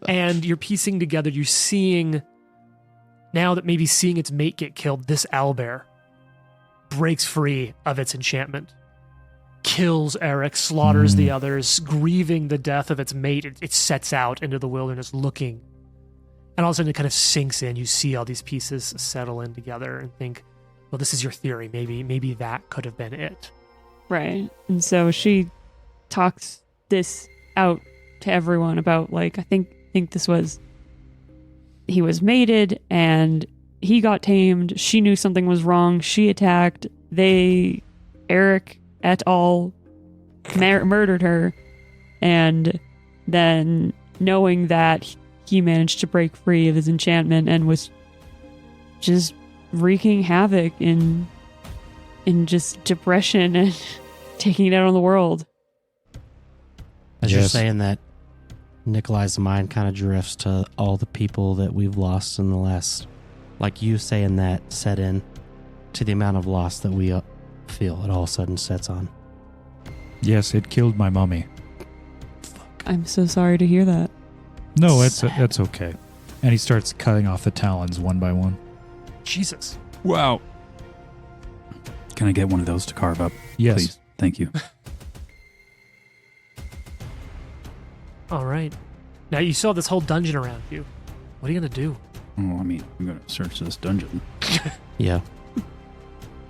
And you're piecing together, you're seeing, now that maybe seeing its mate get killed, this owlbear breaks free of its enchantment, kills Eric, slaughters the others, grieving the death of its mate. It sets out into the wilderness looking. And all of a sudden it kind of sinks in. You see all these pieces settle in together and think, well, this is your theory. Maybe that could have been it. Right. And so she talks this out to everyone about, like, I think this was, he was mated and he got tamed. She knew something was wrong. She attacked. Eric et al. Murdered her. And then knowing that he managed to break free of his enchantment and was just wreaking havoc in just depression and taking it out on the world. As you're Yes. saying that, Nikolai's mind kind of drifts to all the people that we've lost in the last, like you saying that set in to the amount of loss that we feel. It all of a sudden sets on. Yes, it killed my mummy. I'm so sorry to hear that. No, that's okay. And he starts cutting off the talons one by one. Jesus. Wow. Can I get one of those to carve up? Yes. Please. Thank you. All right. Now you saw this whole dungeon around you. What are you going to do? Oh, I mean, I'm going to search this dungeon. Yeah.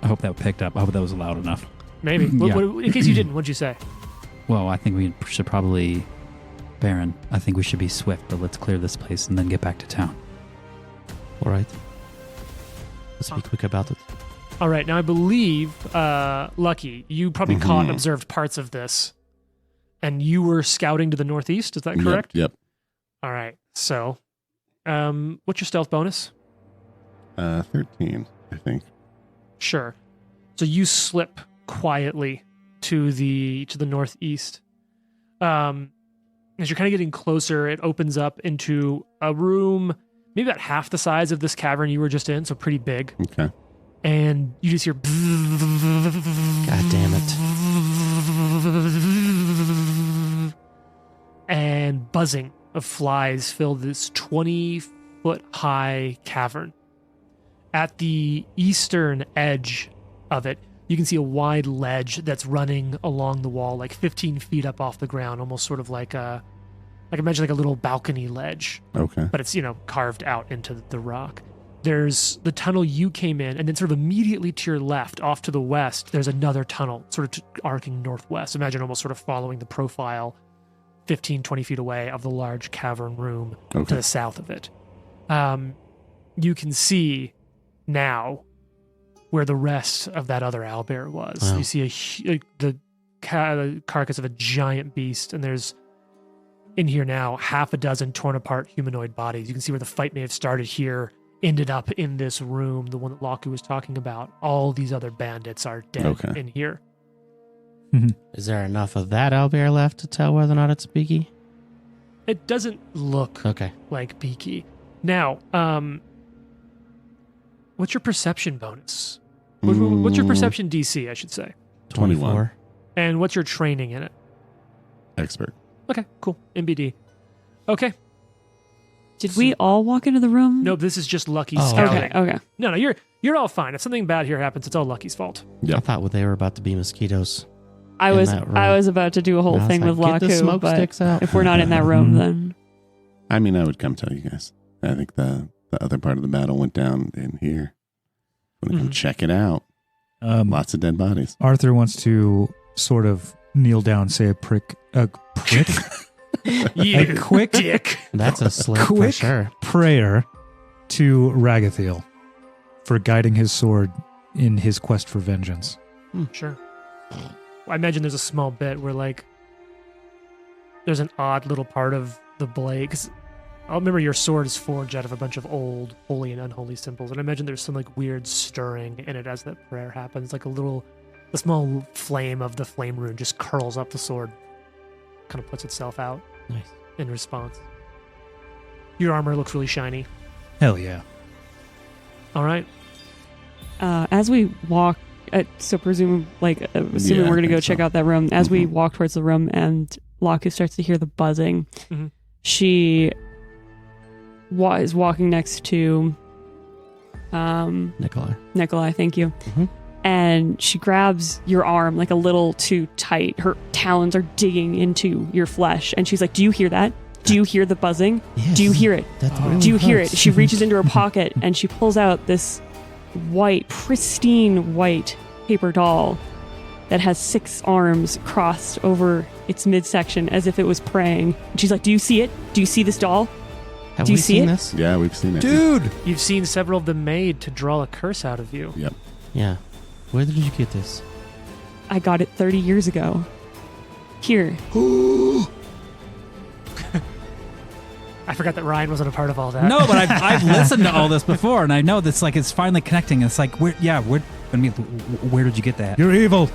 I hope that picked up. I hope that was loud enough. Maybe. Yeah. In case you didn't, what'd you say? Well, I think we should probably... Baron, I think we should be swift, but let's clear this place and then get back to town. All right. Let's be quick about it. All right. Now I believe, Lucky, you probably caught and observed parts of this, and you were scouting to the northeast. Is that correct? Yep. All right. So, what's your stealth bonus? 13, I think. Sure. So you slip quietly to the northeast. As you're kind of getting closer, it opens up into a room maybe about half the size of this cavern you were just in, so pretty big. Okay. And you just hear God damn it. and buzzing of flies fill this 20-foot high cavern. At the eastern edge of it, you can see a wide ledge that's running along the wall, like 15 feet up off the ground, almost sort of like imagine like a little balcony ledge, Okay. but it's, carved out into the rock. There's the tunnel you came in, and then sort of immediately to your left, off to the west, there's another tunnel, sort of arcing northwest. Imagine almost sort of following the profile 15, 20 feet away of the large cavern room to Okay. the south of it. You can see now where the rest of that other owlbear was. Wow. You see the carcass of a giant beast, and there's in here now half a dozen torn apart humanoid bodies. You can see where the fight may have started here, ended up in this room, the one that Laku was talking about. All these other bandits are dead Okay. in here. Is there enough of that owlbear left to tell whether or not it's Beaky? It doesn't look Okay. like Beaky. Now, what's your perception bonus? What's your perception DC, I should say? 21. And what's your training in it? Expert. Okay, cool. MBD. Okay. Did we all walk into the room? No, this is just Lucky Oh, scouting. Okay. No, you're all fine. If something bad here happens, it's all Lucky's fault. Yep. I thought they were about to be mosquitoes. I in was that room. I was about to do a whole And I was thing like, with "Get the Laku, smoke but sticks out." if we're not in that room, then I mean, I would come tell you guys. I think the other part of the battle went down in here. Want to come check it out? Lots of dead bodies. Arthur wants to sort of kneel down, say a quick You quick dick. That's a slip for Quick. sure. prayer to Ragathiel for guiding his sword in his quest for vengeance. Sure. I imagine there's a small bit where, like, there's an odd little part of the blade. 'Cause I remember your sword is forged out of a bunch of old holy and unholy symbols. And I imagine there's some, like, weird stirring in it as that prayer happens. Like the small flame of the flame rune just curls up the sword. Kind of puts itself out Nice. in response. Your armor looks really shiny. Hell yeah. All right. as we walk, assuming Yeah, we're gonna I go think check so. out that room. As we Mhm. walk towards the room, and Laku starts to hear the buzzing, Mhm. she is walking next to Nikolai. Nikolai. Thank you. Mhm. And she grabs your arm like a little too tight. Her talons are digging into your flesh, and she's like, "Do you hear that? Do you hear the buzzing? Yes. Do you hear it? That really Do you hear it?" hurts. She reaches into her pocket and she pulls out this white, pristine white paper doll that has 6 arms crossed over its midsection as if it was praying. And she's like, "Do you see it? Do you see this doll?" Have Do you we see seen it? this? Yeah, we've seen it. Dude! You've seen several of them made to draw a curse out of you. Yep. Yeah. Where did you get this? I got it 30 years ago. Here. I forgot that Ryan wasn't a part of all that. No, but I've listened to all this before, and I know that's like it's finally connecting. It's like where did you get that? You're evil.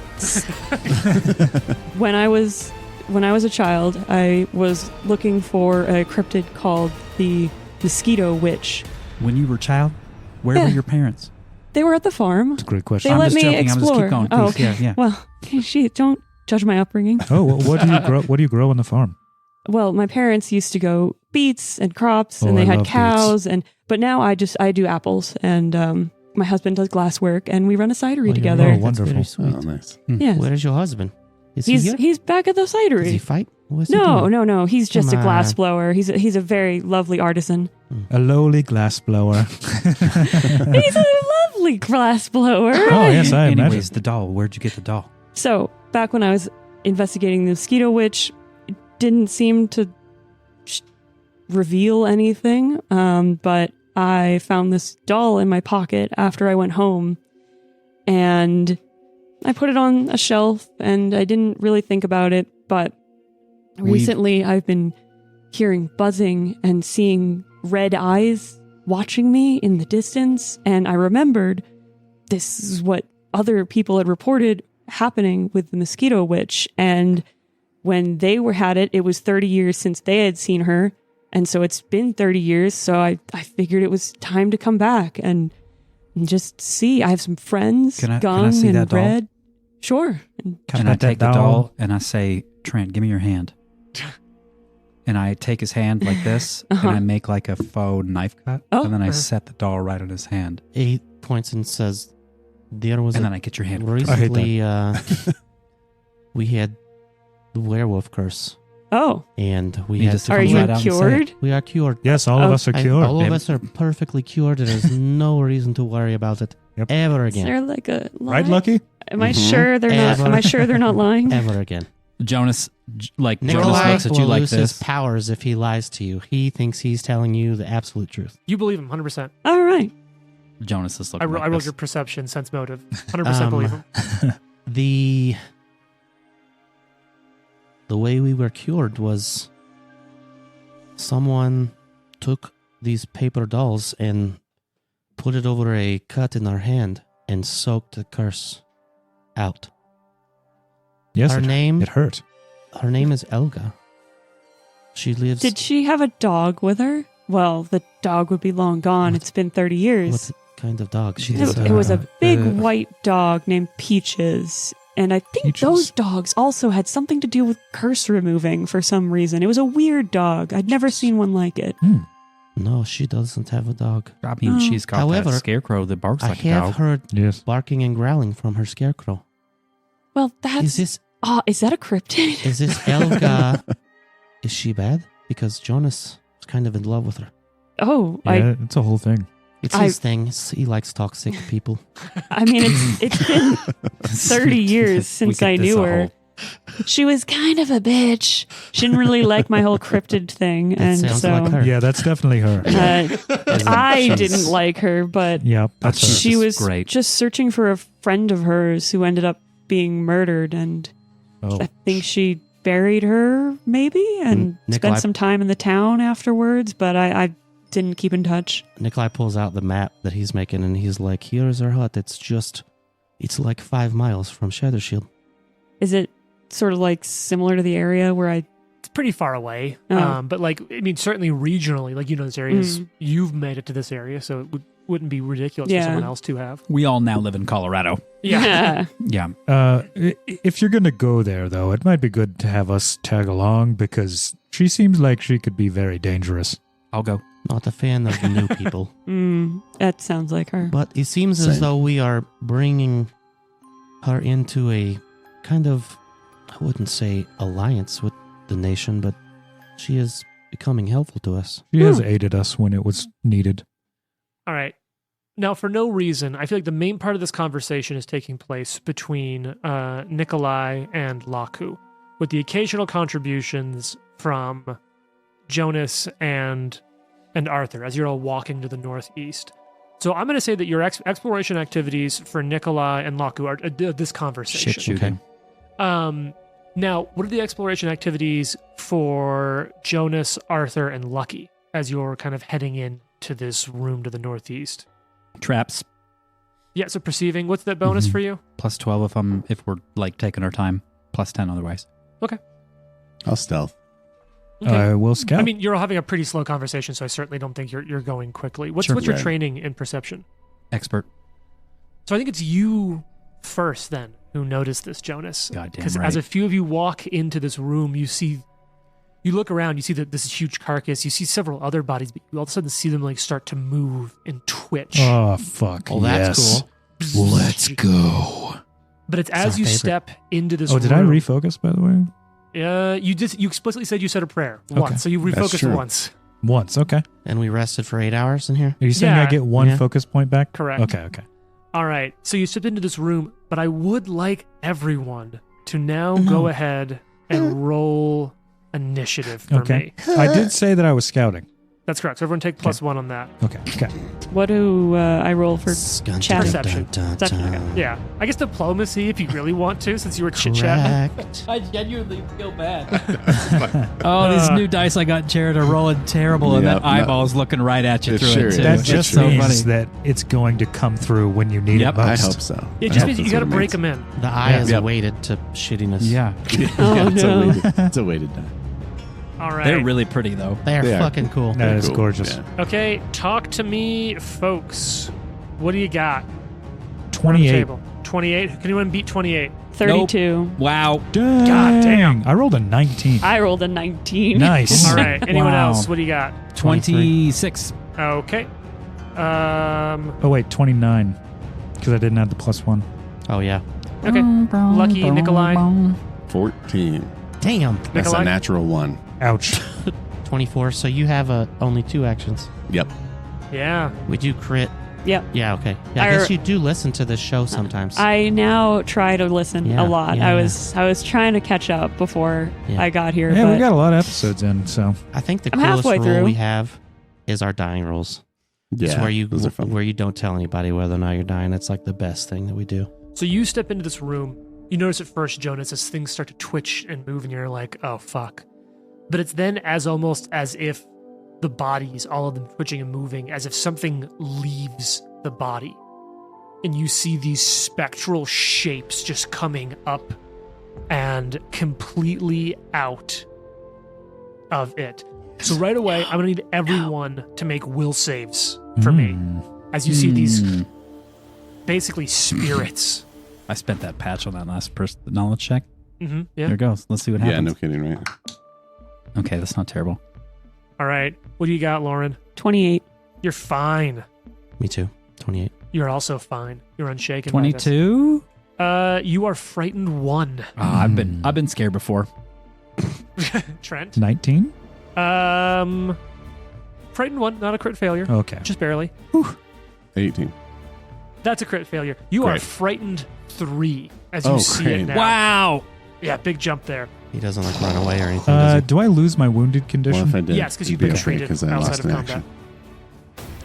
When I was a child, I was looking for a cryptid called the Mosquito Witch. When you were a child, where Yeah. were your parents? They were at the farm. That's a great They question. I'm let just me joking. I'm just explore. keep going, Oh, please. okay. Yeah. Well, don't judge my upbringing. Oh, what do you grow? What do you grow on the farm? Well, my parents used to go beets and crops, Oh, and they I had love cows, but now I do apples, and my husband does glasswork, and we run a cidery together. Oh, That's wonderful. very sweet. Oh, nice. Yes. Where is your husband? Is he here? He's back at the Does he cidery. fight? What's he No, doing? no. He's just Come a glass on. blower. He's a very lovely artisan. A lowly glass blower. He's a lovely glass blower. Oh, yes, I Anyways, imagine. the doll. Where'd you get the doll? So back when I was investigating the Mosquito Witch, it didn't seem to reveal anything. But I found this doll in my pocket after I went home, and I put it on a shelf, and I didn't really think about it. But recently, I've been hearing buzzing and seeing red eyes watching me in the distance, and I remembered this is what other people had reported happening with the Mosquito Witch, and when they had it was 30 years since they had seen her, and so it's been 30 years, so I figured it was time to come back and just see. I have some friends, Can I Gung see and that doll? Red. Sure. And And I take the doll and I say, Trent, give me your hand. And I take his hand like this, Uh-huh. and I make like a faux knife cut, Oh. and then I set the doll right on his hand, He points and says, "There was and a then I get your hand. recently we had the werewolf curse, oh, and we You had just to are come you right out and say it. cured? We are cured. Yes, all of us are I- cured. all of babe. us are perfectly cured. There is no reason to worry about it Yep. ever Is again. there like a lie? Right, Lucky? Am I Mhm. sure they're not? Ever. Am I sure they're not lying? Ever again. Jonas Jonas Nikolai looks at will you like lose his this. powers if he lies to you. He thinks he's telling you the absolute truth. You believe him, 100%. All right. Jonas is I looking like rolled this. your perception, sense motive. 100% believe him. The way we were cured was someone took these paper dolls and put it over a cut in our hand and soaked the curse out. Yes, Her name it hurt. her name is Elga. She lives Did she have a dog with her? Well, the dog would be long gone. What- It's been 30 years. what kind of dog? She It, is it was a big uh, white dog named Peaches. And I think Peaches. those dogs also had something to do with curse removing for some reason. It was a weird dog. I'd never seen one like it. No, she doesn't have a dog. I mean, Oh. she's got However, that scarecrow that barks I like a have dog. heard Yes. barking and growling from her scarecrow. Well, that's... Is is that a cryptid? this Elga? Is she bad? Because Jonas is kind of in love with her. Oh, Yeah, it's a whole thing. It's I- his thing. He likes toxic people. I mean, it's been 30 years since I knew her. She was kind of a bitch. She didn't really like my whole cryptid thing, and sounds so like her. Yeah, that's definitely her. I didn't like her, but Yeah, that's her. she was great. just searching for a friend of hers who ended up being murdered, and Oh. I think she buried her, maybe, and Nikolai- spent some time in the town afterwards, but I didn't keep in touch. Nikolai pulls out the map that he's making, and he's like, "Here's her hut. It's like 5 miles from Shadow-Shield." Is it sort of like similar to the area where I... It's pretty far away. Oh. But like, I mean, certainly regionally, like, you know, this areas, Mhm. you've made it to this area, so it wouldn't be ridiculous Yeah. for someone else to have. We all now live in Colorado. Yeah. Yeah. If you're going to go there, though, it might be good to have us tag along because she seems like she could be very dangerous. I'll go. Not a fan of new people. That sounds like her. But it seems as Same. though we are bringing her into a kind of, I wouldn't say alliance with the nation, but she is becoming helpful to us. She has aided us when it was needed. All right. Now, for no reason, I feel like the main part of this conversation is taking place between Nikolai and Laku, with the occasional contributions from Jonas and Arthur as you're all walking to the northeast. So I'm going to say that your exploration activities for Nikolai and Laku are this conversation. Shit shooting. Now, what are the exploration activities for Jonas, Arthur, and Lucky as you're kind of heading in to this room to the northeast? Traps. Yeah, so perceiving. What's that bonus Mhm. for you? Plus 12 if we're like taking our time. Plus 10 otherwise. I'll stealth. Okay. We'll scout. I mean, you're all having a pretty slow conversation, so I certainly don't think you're going quickly. What's Sure. your Right. training in perception? Expert. So I think it's you first then who noticed this, Jonas. Goddamn Because right. as a few of you walk into this room, you look around, you see that this huge carcass, you see several other bodies, but you all of a sudden see them like start to move and twitch. oh, fuck. Well, that's yes. cool. Let's go. But it's It's as our you favorite. step into this Oh, room. did I refocus, by the way? You explicitly said you said a prayer Okay. once, so you That's refocused true. once. Once, okay. And we rested for 8 hours in here. Are you saying I Yeah. get one Yeah. focus point back? Correct. Okay. All right. So you stepped into this room, but I would like everyone to now go ahead and roll initiative for Okay. me. I did say that I was scouting. That's correct. So everyone take +1 on that. Okay. What do I roll for chat? Perception. Yeah. I guess diplomacy if you really want to, since you were chit-chatting. Correct. I genuinely feel bad. Oh, these new dice I got, Jared, are rolling terrible, and Yep, that eyeball's looking right at you It through sure it, is. too. That It's just so means funny. that it's going to come through when you need Yep. it I most. hope so. It I just hope means you that's got to what it break means. them in. The eye is Yep. weighted to shittiness. Yeah. Oh, it's, no. it's a weighted die. All right. They're really pretty, though. They are They are. fucking cool. That is Cool. gorgeous. Yeah. Okay, talk to me, folks. What do you got? On the 28. table. 28. Can anyone beat 28? 32. Wow. Dang. God damn. I rolled a 19. I rolled a 19. Nice. All right. Anyone Wow. else? What do you got? 26. Okay. Oh, wait, 29. Because I didn't have the +1. Oh, yeah. Okay. Lucky Nikolai. 14. Damn. That's Nikolai? a natural 1. Ouch. 24. So you have only 2 actions. Yep. Yeah. We do crit. Yep. Yeah, okay. Yeah, I guess you do listen to this show sometimes. I now try to listen Yeah, a lot. yeah, I was trying to catch up before Yeah. I got here. Yeah, but we got a lot of episodes in, so. I think the I'm coolest halfway rule through. we have is our dying rules. Yeah. It's where those are fun. you don't tell anybody whether or not you're dying. It's like the best thing that we do. So you step into this room. You notice at first, Jonas, as things start to twitch and move, and you're like, oh, fuck. But it's then almost as if the bodies, all of them twitching and moving, as if something leaves the body. And you see these spectral shapes just coming up and completely out of it. So right away, I'm going to need everyone to make will saves for me. As you see these basically spirits I spent that patch on that last knowledge check. Mm-hmm. Here Yeah. it goes. Let's see what Yeah, happens. no kidding, right? Okay, that's not terrible. All right. What do you got, Lauren? 28. You're fine. Me too. 28. You're also fine. You're unshaken. by this. 22. You are frightened 1. I've been scared before. Trent. 19? Frightened 1, not a crit failure. Okay. Just barely. 18. That's a crit failure. You are Great. frightened 3 as you Oh, see great. it now. Wow. Yeah, big jump there. He doesn't like run away or anything, does he? Do I lose my wounded Well, condition? if I did, Yes, 'cause it'd you've be been okay treated 'cause I outside lost of an combat. action.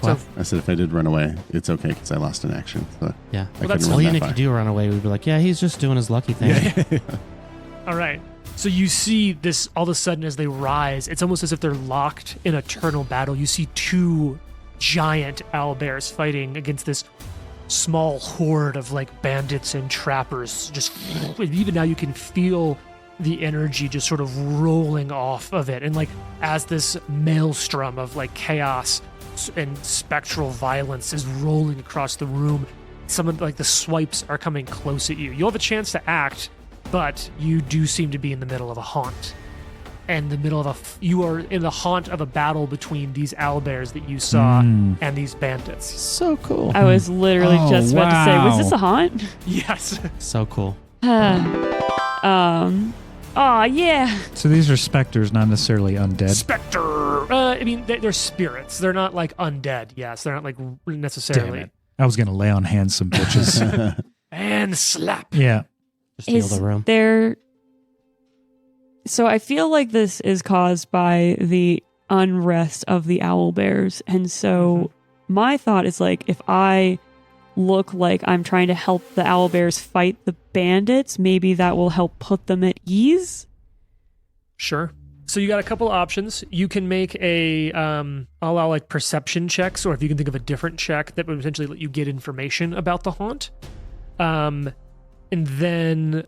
What? So, I said if I did run away, it's okay because I lost an action. So Yeah. I that's- couldn't Well, run even that if far. you do run away, we'd be like, yeah, he's just doing his lucky thing. all right. So you see this all of a sudden as they rise. It's almost as if they're locked in eternal battle. You see 2 giant owlbears fighting against this small horde of like bandits and trappers. Just even now you can feel the energy just sort of rolling off of it. And like as this maelstrom of like chaos and spectral violence is rolling across the room, some of like the swipes are coming close at you. You'll have a chance to act, but you do seem to be in the middle of a haunt. And the middle of you are in the haunt of a battle between these owlbears that you saw and these bandits. So cool. I was literally Oh, just about to say, was wow. this a haunt? Yes. So cool. Oh, yeah. So these are specters, not necessarily undead. Spectre. I mean, they're spirits. They're not like undead. Yes, they're not like Damn necessarily. it. I was going to lay on hands some bitches. And slap. yeah. Just heal Is the room. there... So I feel like this is caused by the unrest of the owlbears. And so my thought is like, if I look like I'm trying to help the owlbears fight the bandits, maybe that will help put them at ease. Sure. So you got a couple options. You can make a allow like perception checks, or if you can think of a different check that would potentially let you get information about the haunt. And then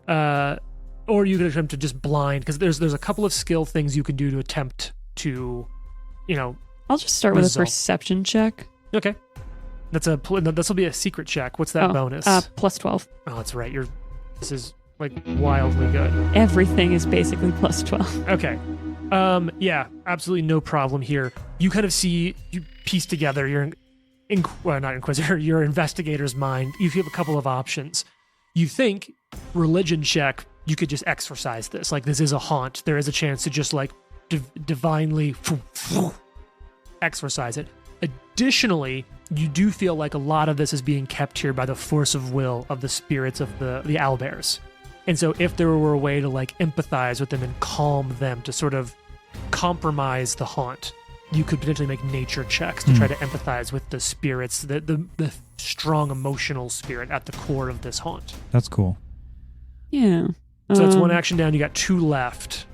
or you could attempt to just blind, because there's a couple of skill things you can do to attempt to, you know. I'll just start with a Result. perception check. Okay. This will be a secret check. What's that bonus? Plus 12. Oh, that's right. This is like wildly good. Everything is basically plus 12. Okay. Yeah, absolutely no problem here. You kind of see, you piece together your, not Inquisitor, your investigator's mind. You have a couple of options. You think religion check, you could just exorcise this. Like, this is a haunt. There is a chance to just like divinely exorcise it. Additionally, you do feel like a lot of this is being kept here by the force of will of the spirits of the owlbears. And so if there were a way to like empathize with them and calm them to sort of compromise the haunt, you could potentially make nature checks to try to empathize with the spirits, the strong emotional spirit at the core of this haunt. That's cool. Yeah. So that's one action down. You got 2 left.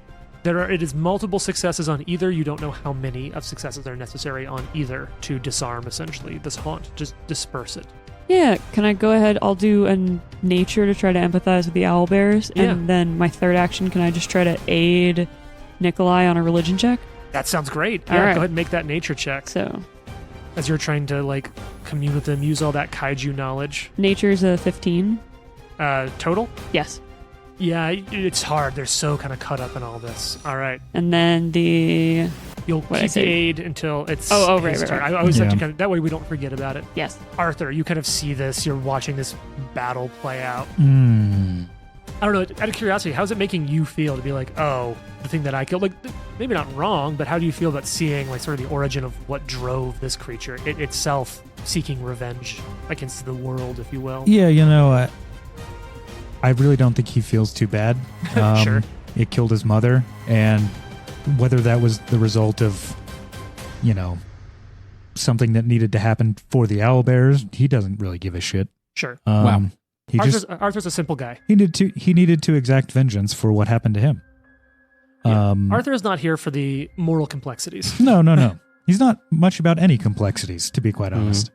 It is multiple successes on either. You don't know how many of successes are necessary on either to disarm essentially this haunt. Just disperse it. Yeah, can I go ahead? I'll do a nature to try to empathize with the owlbears. Yeah. And then my third action, can I just try to aid Nikolai on a religion check? That sounds great. All Yeah, right. go ahead and make that nature check So as you're trying to like commune with them, use all that kaiju knowledge. nature's a 15. Total? Yes. Yeah, it's hard. They're so kind of caught up in all this. All right. And then the... You'll What'd I keep the say? aid until it's Oh, right, his right, turn. right. I always like to Yeah. kind of, that way we don't forget about it. Yes. Arthur, you kind of see this. You're watching this battle play out. Mm. I don't know. Out of curiosity, how's it making you feel to be like, oh, the thing that I killed? Like, maybe not wrong, but how do you feel about seeing like sort of the origin of what drove this creature, it itself seeking revenge against the world, if you will? Yeah, I really don't think he feels too bad. Sure. It killed his mother, and whether that was the result of, something that needed to happen for the owlbears, he doesn't really give a shit. Sure. Wow. He Arthur's a simple guy. he needed to exact vengeance for what happened to him. Yeah. Arthur is not here for the moral complexities. No. He's not much about any complexities, to be quite honest.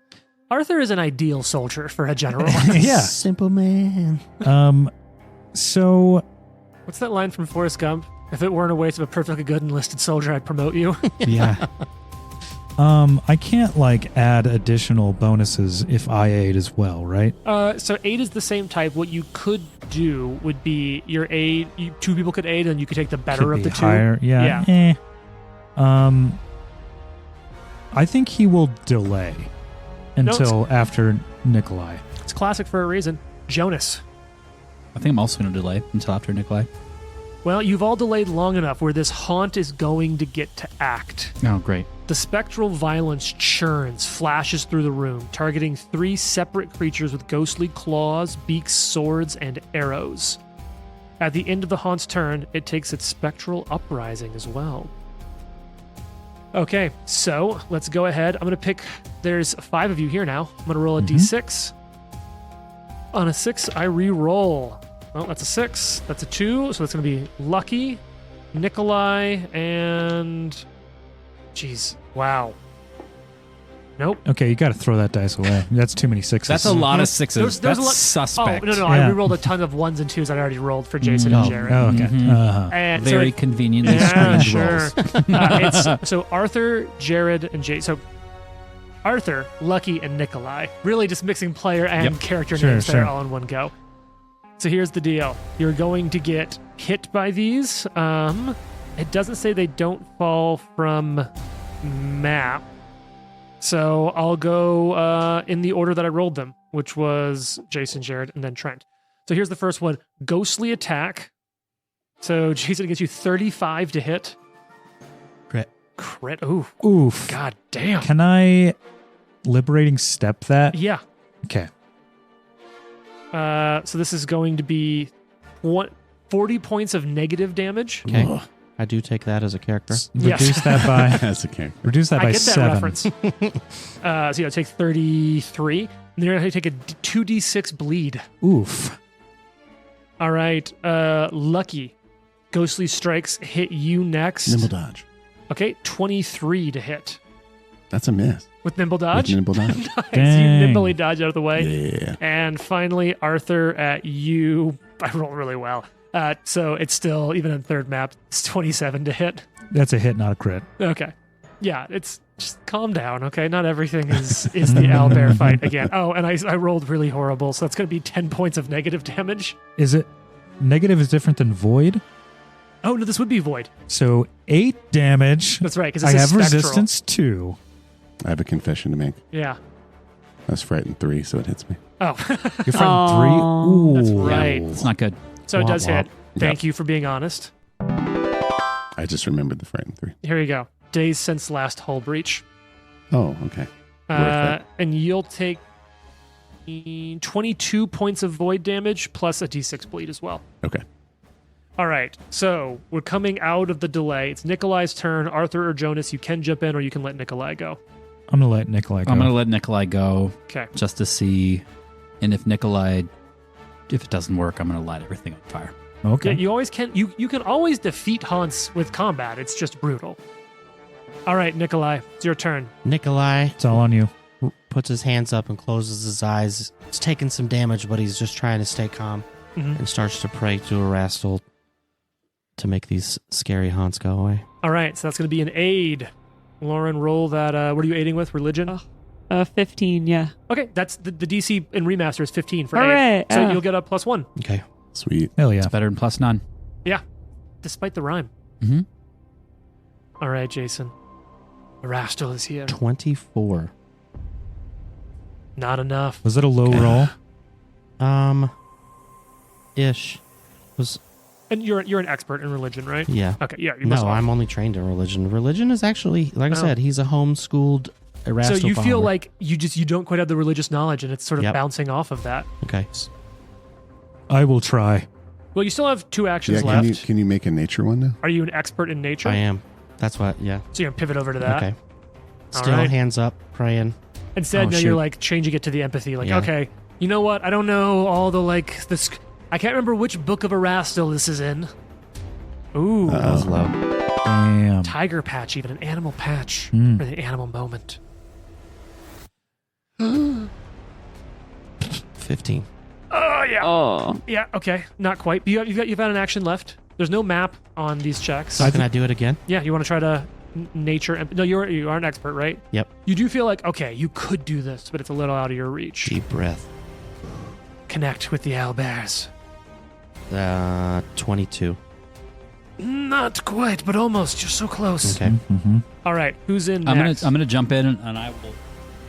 Arthur is an ideal soldier for a general. Yeah. Simple man. So What's that line from Forrest Gump? If it weren't a waste of a perfectly good enlisted soldier, I'd promote you. yeah. I can't like add additional bonuses if I aid as well, right? So aid is the same type. What you could do would be your aid. Two people could aid, and you could take the better Could of be the two. higher. Yeah. I think he will delay until after Nikolai. It's classic for a reason. Jonas. I think I'm also going to delay until after Nikolai. Well, you've all delayed long enough where this haunt is going to get to act. Oh, great. The spectral violence churns, flashes through the room, targeting 3 separate creatures with ghostly claws, beaks, swords, and arrows. At the end of the haunt's turn, it takes its spectral uprising as well. Okay, so let's go ahead. I'm going to pick... There's 5 of you here now. I'm going to roll a d6. On a 6, I re-roll. Well, that's a 6. That's a 2, so it's going to be Lucky, Nikolai, and... Jeez. Wow. Nope. Okay, you got to throw that dice away. That's too many sixes. That's a lot of sixes. There's That's a lot. suspect. Oh, no. Yeah. I re-rolled a ton of 1s and 2s I'd already rolled for Jason and Jared. Oh, okay. Mhm. And Very so conveniently yeah, screened sure. rolls. So Arthur, Jared, and Jay. So Arthur, Lucky, and Nikolai. Really just mixing player and Yep. character Sure, names there sure. all in one go. So here's the deal. You're going to get hit by these. It doesn't say they don't fall from map. So I'll go in the order that I rolled them, which was Jason, Jared, and then Trent. So here's the first one. Ghostly attack. So Jason gets you 35 to hit. Crit. Ooh. Oof. God damn. Can I liberating step that? Yeah. Okay. So this is going to be 40 points of negative damage. Okay. Ugh. I do take that as a character. Yes. Reduce that by As a character. reduce that I by get that 7. reference. So yeah, take 33. And then you're going to take a 2d6 bleed. Oof. All right. Lucky. Ghostly strikes hit you next. Nimble dodge. Okay, 23 to hit. That's a miss. With nimble dodge? With nimble dodge. Nice. You Dang. nimbly dodge out of the way. Yeah. And finally, Arthur at you. I rolled really well. So it's still, even on third map, it's 27 to hit. That's a hit, not a crit. Okay. Yeah, it's just calm down, okay? Not everything is the owlbear fight again. Oh, and I rolled really horrible, so that's going to be 10 points of negative damage. Is it negative is different than void? Oh, no, this would be void. So 8 damage. That's right, because I it's have spectral. resistance 2. I have a confession to make. Yeah. I was frightened 3, so it hits me. Oh, You're from Aw. 3? Ooh. that's right. It's not good. So it Womp does hit. womp. Thank you for being honest. I just remembered the frightened 3. Here you go. Days since last hull breach. Oh, okay. Worth it. And you'll take 22 points of void damage plus a d6 bleed as well. Okay. All right, so we're coming out of the delay. It's Nikolai's turn. Arthur or Jonas, you can jump in or you can let Nikolai go. I'm going to let Nikolai go. I'm going to let Nikolai go Okay. just to see. And if it doesn't work, I'm going to light everything on fire. Okay. Yeah, you always can. You can always defeat haunts with combat. It's just brutal. All right, Nikolai, it's your turn. Nikolai It's all on you. puts his hands up and closes his eyes. It's taking some damage, but he's just trying to stay calm Mhm. and starts to pray to Erastil to make these scary haunts go away. All right, so that's going to be an aid. Lauren, roll that. What are you aiding with? Religion? 15, yeah. Okay, that's the DC in remaster is 15 for All aid. right. So you'll get a +1, Okay. Sweet. Hell yeah. It's better than plus none. despite the rhyme. Mm-hmm. All right, Jason. Erastil is here. 24. Not enough. Was it a low roll? Ish. Was And you're an expert in religion, right? yeah. Okay, yeah. You must No, have. I'm only trained in religion. Religion is actually, like I Oh. said, he's a homeschooled Erastil So you feel follower. like you don't quite have the religious knowledge, and it's sort of Yep. bouncing off of that. Okay. I will try. Well, you still have 2 Yeah, actions can left. you make a nature one now? Are you an expert in nature? I am. That's what, yeah. So you're gonna pivot over to that. Okay. All Still right. hands up, praying. Instead, Oh, now shoot. you're like changing it to the empathy. Like, Yeah. okay, you know what? I don't know all the like this. I can't remember which book of Erastil this is in. Ooh, That was low. Damn. tiger patch, even an animal patch Hmm. for the animal moment. 15. Oh yeah, Oh. yeah. Okay, not quite. You've got an action left. There's no map on these checks. So can I do it again? Yeah, you want to try to nature. No, you are an expert, right? Yep. You do feel like, okay, you could do this, but it's a little out of your reach. Deep breath. Connect with the owlbears. 22. Not quite, but almost. You're so close. Okay. Mm-hmm. All right, who's in I'm next? gonna jump in and I will.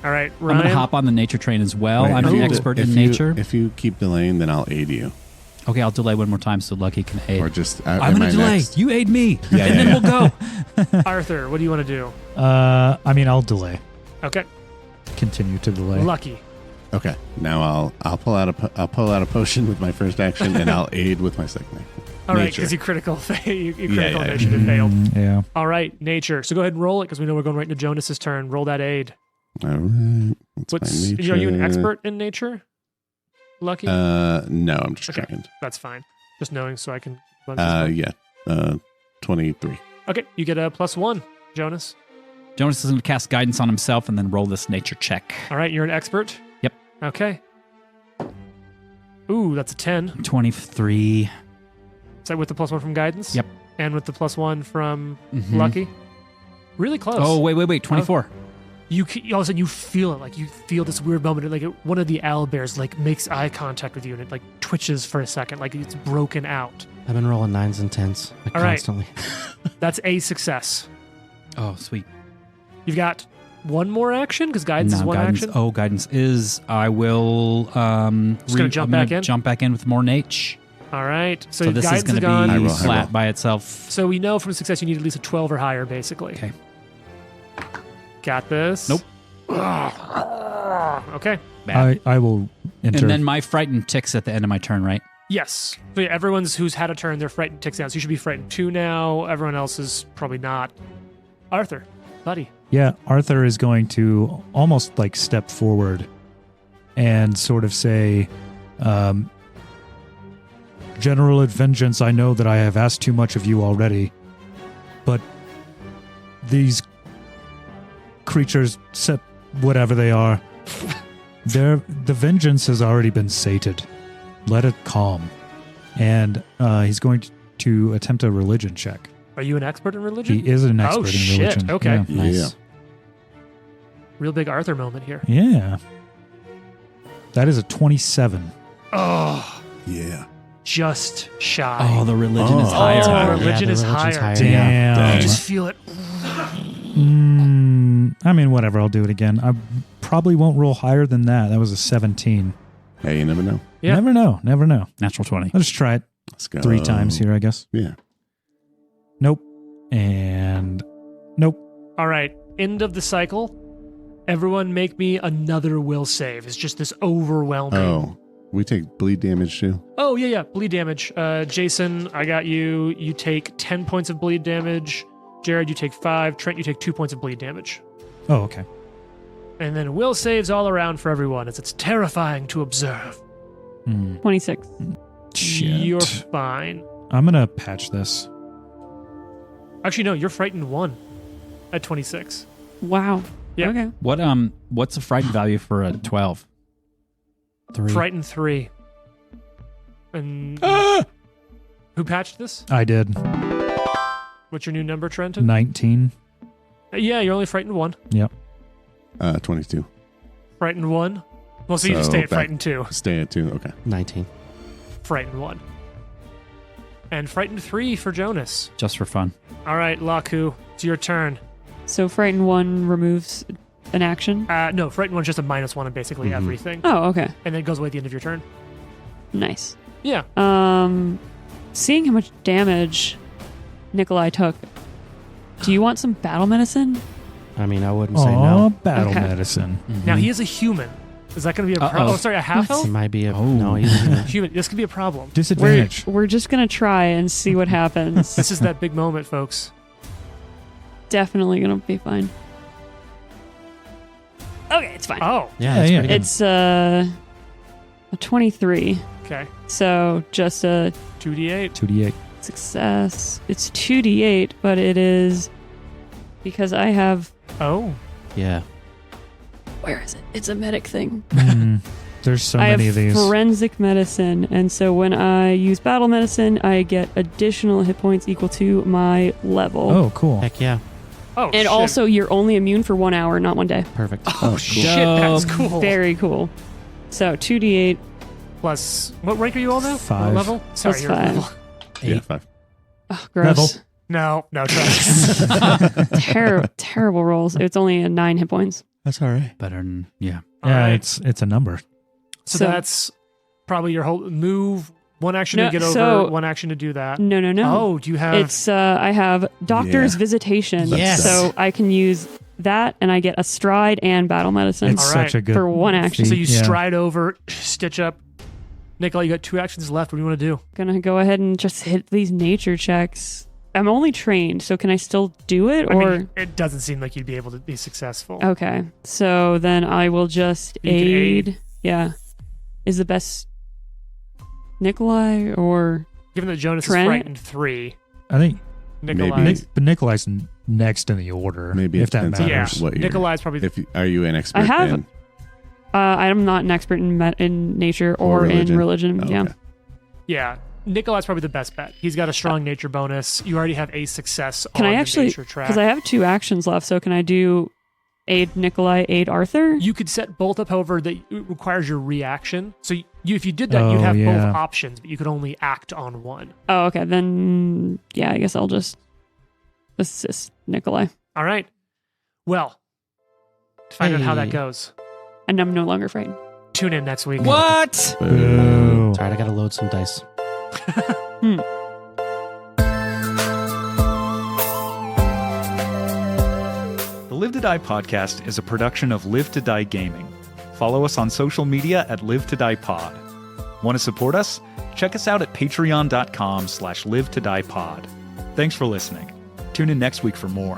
All right, I'm Ryan. gonna hop on the nature train as well. Wait, I'm if an you- expert if in you- nature. If you keep delaying, then I'll aid you. Okay, I'll delay one more time so Lucky can aid. Or just I'm am gonna I delay. next? You aid me, Yeah, and yeah, then yeah. we'll go. Arthur, what do you want to do? I mean, I'll delay. Okay, Continue to delay. Lucky. Okay. Now I'll pull out a potion with my first action, and I'll aid with my second action. All right, Nature. because you critical you critical yeah. initiative failed. Yeah. All right, nature. So go ahead and roll it because we know we're going right into Jonas's turn. Roll that aid. All right. What's What's my nature? are you an expert in nature? Lucky. No, I'm just Okay. trained. That's fine. Just knowing so I can. Yeah. 23. Okay, you get a +1, Jonas. Jonas is gonna cast guidance on himself and then roll this nature check. All right, you're an expert. Yep. Okay. Ooh, that's a 10. 23. Is that with the +1 from guidance? Yep. And with the +1 from Mhm. Lucky? Really close. Oh wait, 24. All of a sudden you feel it, like you feel this weird moment, like one of the owlbears like makes eye contact with you and it like twitches for a second, like it's broken out. I've been rolling 9s and 10s All right. constantly. That's a success. Oh sweet. You've got one more action because guidance is Now one guidance. action. Oh, guidance is. I will. Just gonna jump I'm back gonna in? Jump back in with more Nate. All right. So, So this is guidance going is to gone. I be roll. flat by itself. So we know from success you need at least a 12 or higher, basically. Okay. Got this. Nope. Okay. Bad. I will enter. And then my frightened ticks at the end of my turn, right? Yes. So yeah, everyone's who's had a turn, their frightened ticks down. So you should be frightened 2 now. Everyone else is probably not. Arthur, buddy. Yeah, Arthur is going to almost like step forward and sort of say, General of Vengeance, I know that I have asked too much of you already, but these creatures, whatever they are, the vengeance has already been sated. Let it calm. And he's going to attempt a religion check. Are you an expert in religion? He is an expert in shit. religion. Okay. Yeah. Nice. Yeah. Real big Arthur moment here. Yeah. That is a 27. Oh, Yeah. just shy. Oh, the religion is Oh. higher. Oh, Yeah, religion the is religion's higher. Damn. You Dang. just feel it. I mean, whatever. I'll do it again. I probably won't roll higher than that. That was a 17. Hey, you never know. Yeah. Never know. Never know. Natural 20. Let's try it Let's go. 3 times here, I guess. Yeah. Nope. And nope. All right. End of the cycle. Everyone make me another will save. It's just this overwhelming. Oh, we take bleed damage too. Oh, yeah. Bleed damage. Jason, I got you. You take 10 points of bleed damage. Jared, you take 5. Trent, you take 2 points of bleed damage. Oh, okay. And then will saves all around for everyone as it's terrifying to observe. 26. Shit. You're fine. I'm going to patch this. Actually, no, you're frightened 1 at 26. Wow. Yeah. Okay. What's the frightened value for a 12? 3. Frightened 3. And who patched this? I did. What's your new number, Trenton? 19. Yeah, you're only frightened 1. 22. Frightened 1. Well, so you just So stay at back- frightened 2. Stay at 2. Okay. 19. Frightened 1. And frightened 3 for Jonas. Just for fun. All right, Laku, it's your turn. So frightened 1 removes an action. No, frightened 1's just a -1 on basically Mhm. everything. Oh, okay. And then it goes away at the end of your turn. Nice. Yeah. Seeing how much damage Nikolai took, do you want some battle medicine? I mean, I wouldn't say Oh, no. battle Okay. medicine. Now, he is a human. Is that going to be a problem? Uh-oh. Oh, sorry, a half It elf? might be a. Oh. No, he's Human. This could be a problem. Disadvantage. We're just gonna try and see what happens. This is that big moment, folks. Definitely gonna be fine. Okay, it's fine. Oh, yeah, Yeah, it's yeah. pretty good. It's a 23. okay. So just a 2d8. 2d8. success. It's 2d8, but it is because I have. Oh. Yeah. Where is it? It's a medic thing. There's so I many have of these. forensic medicine, and so when I use battle medicine, I get additional hit points equal to my level. Oh, cool. Heck yeah. Oh, And shit. also, you're only immune for 1 hour, not 1 day. Perfect. Oh, shit, that's cool. Very cool. So 2d8. Plus, what rank are you all now? 5. What level? Sorry, Plus you're 5. level. Yeah, 5. Oh, gross. Level. No, try. Terrible rolls. It's only a 9 hit points. That's all right. Better than, yeah. All Yeah, right. it's a number. So So- that's probably your whole move. One action No, to get over, so- one action to do that. No. Oh, do you have? It's I have Doctor's Yeah. Visitation. Yes. So I can use that, and I get a stride and battle medicine It's All such right. a good for 1 action. so you yeah. stride over, stitch up. Nicola, you got 2 actions left. What do you want to do? Gonna go ahead and just hit these nature checks. I'm only trained, so can I still do it? I Or mean, it doesn't seem like you'd be able to be successful. okay, so then I will just You can aid. Yeah, is the best Nikolai or Given that Jonas Trent? is frightened 3, I think Nikolai. Maybe. but Nikolai's next in the order. Maybe if it that depends on matters. Yeah, what you're. Nikolai's probably If you, are you an expert I have- in? I'm not an expert in nature Or or in religion? religion. Oh, Yeah, okay. Yeah, Nikolai's probably the best bet. He's got a strong nature bonus. You already have a success Can on I the actually? nature track. Because I have 2 actions left, so can I do aid Nikolai, aid Arthur? You could set both up, however, that it requires your reaction. So if you did that, you'd Oh, have yeah. both options, but you could only act on one. Oh, okay. Then yeah, I guess I'll just assist Nikolai, All right. Well, to find out how that Hey. goes, and I'm no longer frightened. tune in next week. What? Boo. Sorry, I got to load some dice. The Live to Die podcast is a production of Live to Die Gaming. Follow us on social media at Live to Die Pod. Want to support us? Check us out at patreon.com/live to die pod. Thanks for listening. Tune in next week for more.